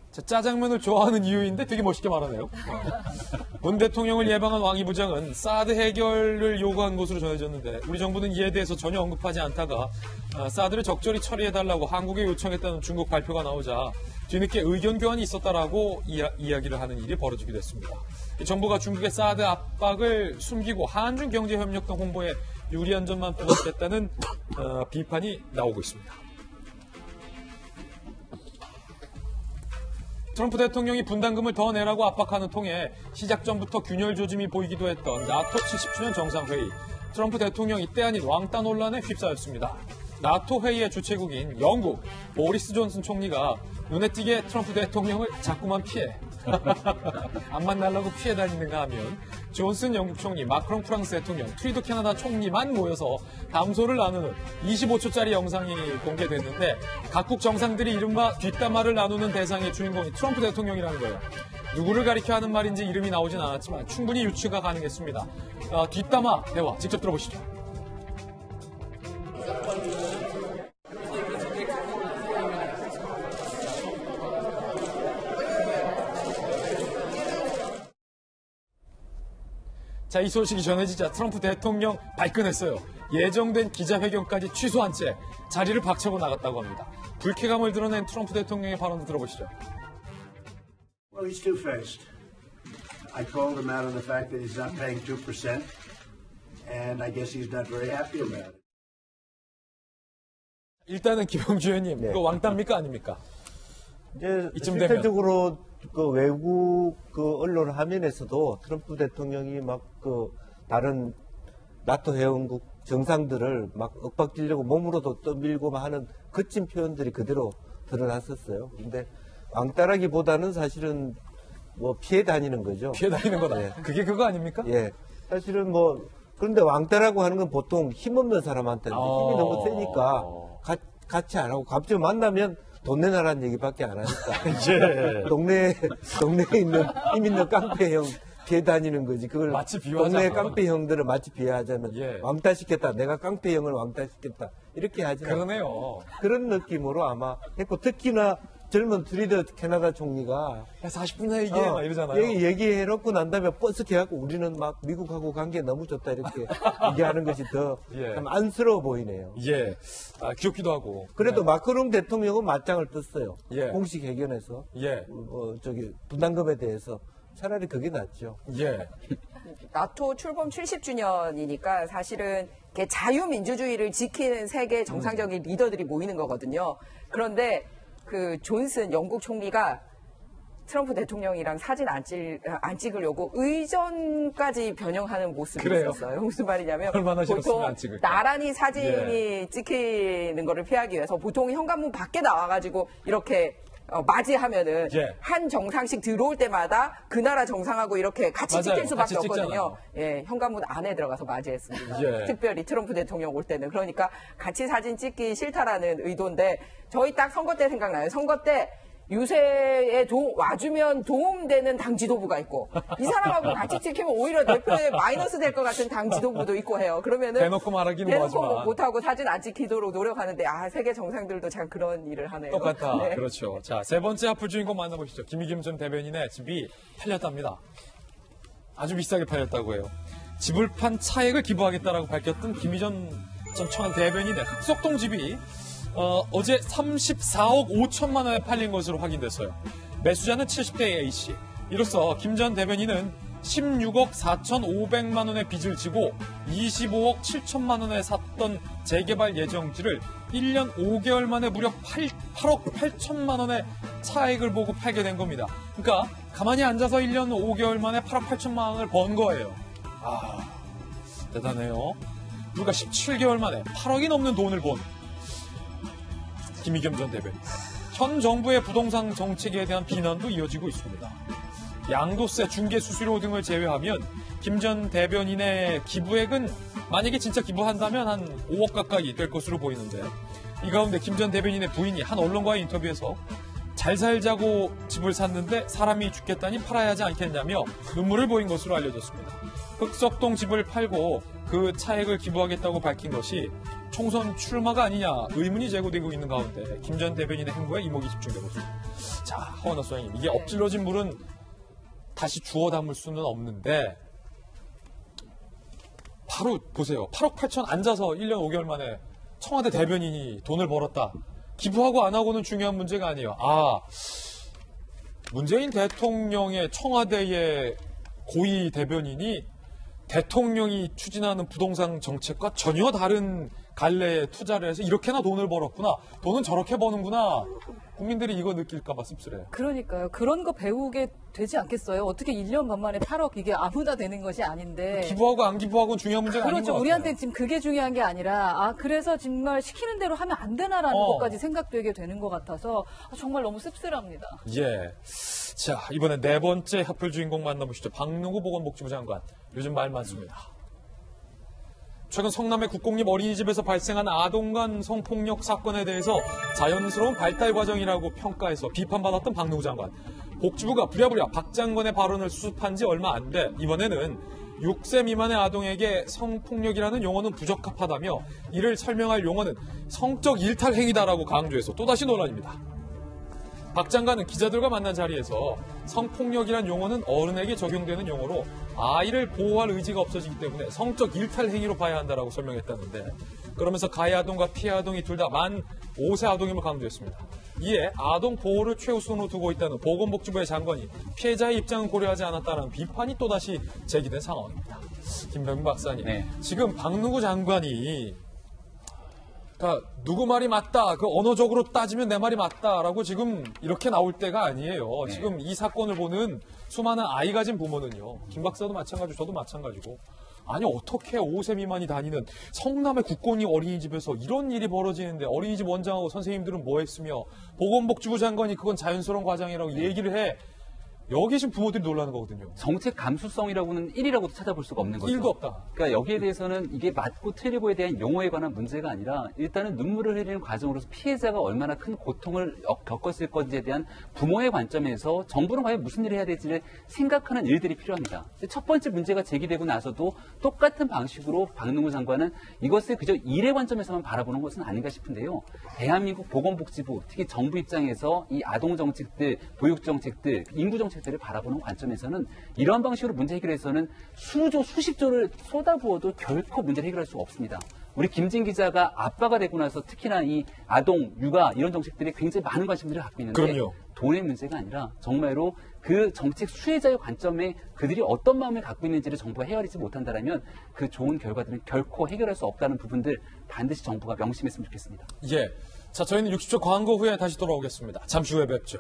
Speaker 1: 자, 짜장면을 좋아하는 이유인데 되게 멋있게 말하네요. 문 대통령을 예방한 왕이 부장은 사드 해결을 요구한 것으로 전해졌는데 우리 정부는 이에 대해서 전혀 언급하지 않다가 사드를 적절히 처리해달라고 한국에 요청했다는 중국 발표가 나오자 뒤늦게 의견 교환이 있었다라고 이야기를 하는 일이 벌어지기도 했습니다. 정부가 중국의 사드 압박을 숨기고 한중 경제협력 등 홍보에 유리한 점만 뽑았겠다는 비판이 나오고 있습니다. 트럼프 대통령이 분담금을 더 내라고 압박하는 통에 시작 전부터 균열 조짐이 보이기도 했던 나토 70주년 정상회의. 트럼프 대통령이 때 아닌 왕따 논란에 휩싸였습니다. 나토 회의의 주최국인 영국 보리스 존슨 총리가 눈에 띄게 트럼프 대통령을 자꾸만 피해 안 만나려고 피해 다니는가 하면 존슨 영국 총리, 마크롱 프랑스 대통령, 트리도 캐나다 총리만 모여서 담소를 나누는 25초짜리 영상이 공개됐는데 각국 정상들이 이른바 뒷담화를 나누는 대상의 주인공이 트럼프 대통령이라는 거예요. 누구를 가리켜 하는 말인지 이름이 나오진 않았지만 충분히 유추가 가능했습니다. 뒷담화 대화 직접 들어보시죠. 자, 이 소식이 전해지자 트럼프 대통령 발끈했어요. 예정된 기자회견까지 취소한 채 자리를 박차고 나갔다고 합니다. 불쾌감을 드러낸 트럼프 대통령의 발언도 들어보시죠.
Speaker 12: Well, he's two-faced. I called him out on the fact that he's not paying 2%, and I guess he's not very happy about it.
Speaker 1: 일단은 김영주 의원님,
Speaker 5: 네.
Speaker 1: 그거 왕따입니까 아닙니까?
Speaker 5: 이제
Speaker 1: 이쯤 되면.
Speaker 5: 실질적으로 그 외국 그 언론 화면에서도 트럼프 대통령이 막 그 다른 나토 회원국 정상들을 막 윽박지르고 몸으로도 떠밀고 막 하는 거친 표현들이 그대로 드러났었어요. 근데 왕따라기보다는 사실은 뭐 피해 다니는 거죠.
Speaker 1: 피해 다니는 거다.
Speaker 5: 네.
Speaker 1: 그게 그거 아닙니까?
Speaker 5: 예. 사실은 뭐 그런데 왕따라고 하는 건 보통 힘없는 사람한테는 힘이 너무 세니까 같이 안 하고 갑자기 만나면 돈 내놔라는 얘기밖에 안 하니까. 동네에 있는 힘 있는 깡패형 피해 다니는 거지. 그걸
Speaker 1: 마치 비유하자면.
Speaker 5: 동네 깡패 형들을 마치 비하하자면 왕따시켰다. 내가 깡패 형을 왕따시켰다. 이렇게 하지.
Speaker 1: 그러네요.
Speaker 5: 그런 느낌으로 아마 했고 특히나 젊은 트리더 캐나다 총리가
Speaker 1: 40분 얘기해 막 이러잖아요.
Speaker 5: 얘기해놓고 난 다음에 버스해갖고 우리는 막 미국하고 관계 너무 좋다 이렇게 얘기하는 것이 더 참 안쓰러워 보이네요.
Speaker 1: 예. 귀엽기도 하고.
Speaker 5: 그래도 마크롱 대통령은 맞짱을 떴어요.
Speaker 1: 예.
Speaker 5: 공식 회견에서.
Speaker 1: 예.
Speaker 5: 분담금에 대해서. 차라리 그게 낫죠.
Speaker 1: 예.
Speaker 4: 나토 출범 70주년이니까 사실은 자유민주주의를 지키는 세계 정상적인 리더들이 모이는 거거든요. 그런데 그 존슨 영국 총리가 트럼프 대통령이랑 사진 안 찍으려고 의전까지 변형하는 모습이
Speaker 1: 그래요?
Speaker 4: 있었어요. 무슨 말이냐면
Speaker 1: 얼마나 싫었으면
Speaker 4: 보통
Speaker 1: 안 찍을까?
Speaker 4: 나란히 사진이 찍히는 거를 피하기 위해서 보통 현관문 밖에 나와가지고 이렇게 맞이하면은 한 정상씩 들어올 때마다 그 나라 정상하고 이렇게 같이 찍힐 수밖에
Speaker 1: 같이
Speaker 4: 없거든요. 예, 현관문 안에 들어가서 맞이했습니다. 특별히 트럼프 대통령 올 때는. 그러니까 같이 사진 찍기 싫다라는 의도인데 저희 딱 선거 때 생각나요. 선거 때 유세에 와주면 도움되는 당 지도부가 있고 이 사람하고 같이 찍히면 오히려 대표에 마이너스 될 것 같은 당 지도부도 있고 해요. 그러면은
Speaker 1: 대놓고 말하기는 뭐하지만
Speaker 4: 못하고 사진 안 찍히도록 노력하는데 세계 정상들도 참 그런 일을 하네요.
Speaker 1: 똑같다.
Speaker 4: 네.
Speaker 1: 그렇죠. 자, 세 번째 하플 주인공 만나보시죠. 김의겸 전 대변인의 집이 팔렸답니다. 아주 비싸게 팔렸다고 해요. 집을 판 차액을 기부하겠다라고 밝혔던 김의겸 전 청와대 대변인의 흑석동 집이 어제 34억 5천만 원에 팔린 것으로 확인됐어요. 매수자는 70대 A씨. 이로써 김 전 대변인은 16억 4,500만 원의 빚을 지고 25억 7천만 원에 샀던 재개발 예정지를 1년 5개월 만에 무려 8억 8천만 원의 차익을 보고 팔게 된 겁니다. 그러니까 가만히 앉아서 1년 5개월 만에 8억 8천만 원을 번 거예요. 대단해요. 불과 17개월 만에 8억이 넘는 돈을 본 김의겸 전 대변인. 현 정부의 부동산 정책에 대한 비난도 이어지고 있습니다. 양도세, 중개 수수료 등을 제외하면 김 전 대변인의 기부액은 만약에 진짜 기부한다면 한 5억 가까이 될 것으로 보이는데 이 가운데 김 전 대변인의 부인이 한 언론과의 인터뷰에서 잘 살자고 집을 샀는데 사람이 죽겠다니 팔아야 하지 않겠냐며 눈물을 보인 것으로 알려졌습니다. 흑석동 집을 팔고 그 차액을 기부하겠다고 밝힌 것이 총선 출마가 아니냐 의문이 제기되고 있는 가운데 김 전 대변인의 행보에 이목이 집중되고 있습니다. 자, 하원아 소장님, 이게 엎질러진 물은 다시 주워 담을 수는 없는데 바로 보세요. 8억 8천 앉아서 1년 5개월 만에 청와대 대변인이 돈을 벌었다. 기부하고 안 하고는 중요한 문제가 아니에요. 문재인 대통령의 청와대의 고위 대변인이 대통령이 추진하는 부동산 정책과 전혀 다른 갈래에 투자를 해서 이렇게나 돈을 벌었구나. 돈은 저렇게 버는구나. 국민들이 이거 느낄까봐 씁쓸해요.
Speaker 6: 그러니까요. 그런 거 배우게 되지 않겠어요? 어떻게 1년 반 만에 8억 이게 아무나 되는 것이 아닌데.
Speaker 1: 기부하고 안 기부하고는 중요한 문제가 아닌 것
Speaker 6: 그렇죠.
Speaker 1: 같아요.
Speaker 6: 우리한테는 지금 그게 중요한 게 아니라 그래서 정말 시키는 대로 하면 안 되나라는 것까지 생각되게 되는 것 같아서 정말 너무 씁쓸합니다.
Speaker 1: 예. 자, 이번에 네 번째 하플 주인공 만나보시죠. 박능우 보건복지부 장관. 요즘 말 많습니다. 최근 성남의 국공립 어린이집에서 발생한 아동 간 성폭력 사건에 대해서 자연스러운 발달 과정이라고 평가해서 비판받았던 박능우 장관. 복지부가 부랴부랴 박 장관의 발언을 수습한 지 얼마 안 돼 이번에는 6세 미만의 아동에게 성폭력이라는 용어는 부적합하다며 이를 설명할 용어는 성적 일탈 행위다라고 강조해서 또다시 논란입니다. 박 장관은 기자들과 만난 자리에서 성폭력이란 용어는 어른에게 적용되는 용어로 아이를 보호할 의지가 없어지기 때문에 성적 일탈 행위로 봐야 한다라고 설명했다는데 그러면서 가해 아동과 피해 아동이 둘 다 만 5세 아동임을 강조했습니다. 이에 아동 보호를 최우선으로 두고 있다는 보건복지부의 장관이 피해자의 입장은 고려하지 않았다는 비판이 또다시 제기된 상황입니다. 김병민 박사님, 지금 박능우 장관이 그러니까 누구 말이 맞다, 그 언어적으로 따지면 내 말이 맞다라고 지금 이렇게 나올 때가 아니에요. 지금 이 사건을 보는 수많은 아이 가진 부모는요. 김 박사도 마찬가지고 저도 마찬가지고 아니 어떻게 5세 미만이 다니는 성남의 국공립 어린이집에서 이런 일이 벌어지는데 어린이집 원장하고 선생님들은 뭐 했으며 보건복지부 장관이 그건 자연스러운 과정이라고 얘기를 해. 여기 지금 부모들이 놀라는 거거든요.
Speaker 2: 정책 감수성이라고는 1이라고도 찾아볼 수가 없는 거죠.
Speaker 1: 1도 없다.
Speaker 2: 그러니까 여기에 대해서는 이게 맞고 틀리고에 대한 용어에 관한 문제가 아니라 일단은 눈물을 흘리는 과정으로서 피해자가 얼마나 큰 고통을 겪었을 건지에 대한 부모의 관점에서 정부는 과연 무슨 일을 해야 될지를 생각하는 일들이 필요합니다. 첫 번째 문제가 제기되고 나서도 똑같은 방식으로 박능우 장관은 이것을 그저 일의 관점에서만 바라보는 것은 아닌가 싶은데요. 대한민국 보건복지부, 특히 정부 입장에서 이 아동정책들, 보육정책들, 인구정책들을 바라보는 관점에서는 이러한 방식으로 문제 해결해서는 수조, 수십조를 쏟아부어도 결코 문제를 해결할 수가 없습니다. 우리 김진 기자가 아빠가 되고 나서 특히나 이 아동, 육아 이런 정책들이 굉장히 많은 관심들을 갖고 있는데
Speaker 1: 그럼요.
Speaker 2: 돈의 문제가 아니라 정말로 그 정책 수혜자의 관점에 그들이 어떤 마음을 갖고 있는지를 정부가 헤아리지 못한다면 그 좋은 결과들은 결코 해결할 수 없다는 부분들 반드시 정부가 명심했으면 좋겠습니다.
Speaker 1: 예. 자, 저희는 60초 광고 후에 다시 돌아오겠습니다. 잠시 후에 뵙죠.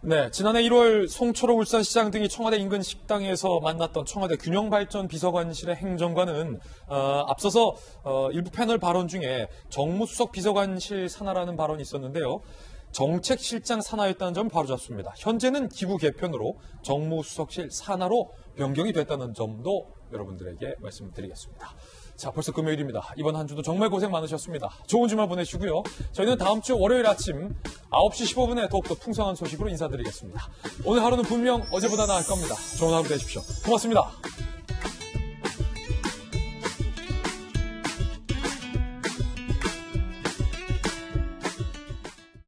Speaker 1: 네, 지난해 1월 송철호 울산시장 등이 청와대 인근 식당에서 만났던 청와대 균형발전 비서관실의 행정관은 앞서서 일부 패널 발언 중에 정무수석 비서관실 산하라는 발언이 있었는데요. 정책실장 산하였다는 점을 바로잡습니다. 현재는 기부 개편으로 정무수석실 산하로 변경이 됐다는 점도 여러분들에게 말씀드리겠습니다. 자, 벌써 금요일입니다. 이번 한 주도 정말 고생 많으셨습니다. 좋은 주말 보내시고요. 저희는 다음 주 월요일 아침 9시 15분에 더욱더 풍성한 소식으로 인사드리겠습니다. 오늘 하루는 분명 어제보다 나을 겁니다. 좋은 하루 되십시오. 고맙습니다.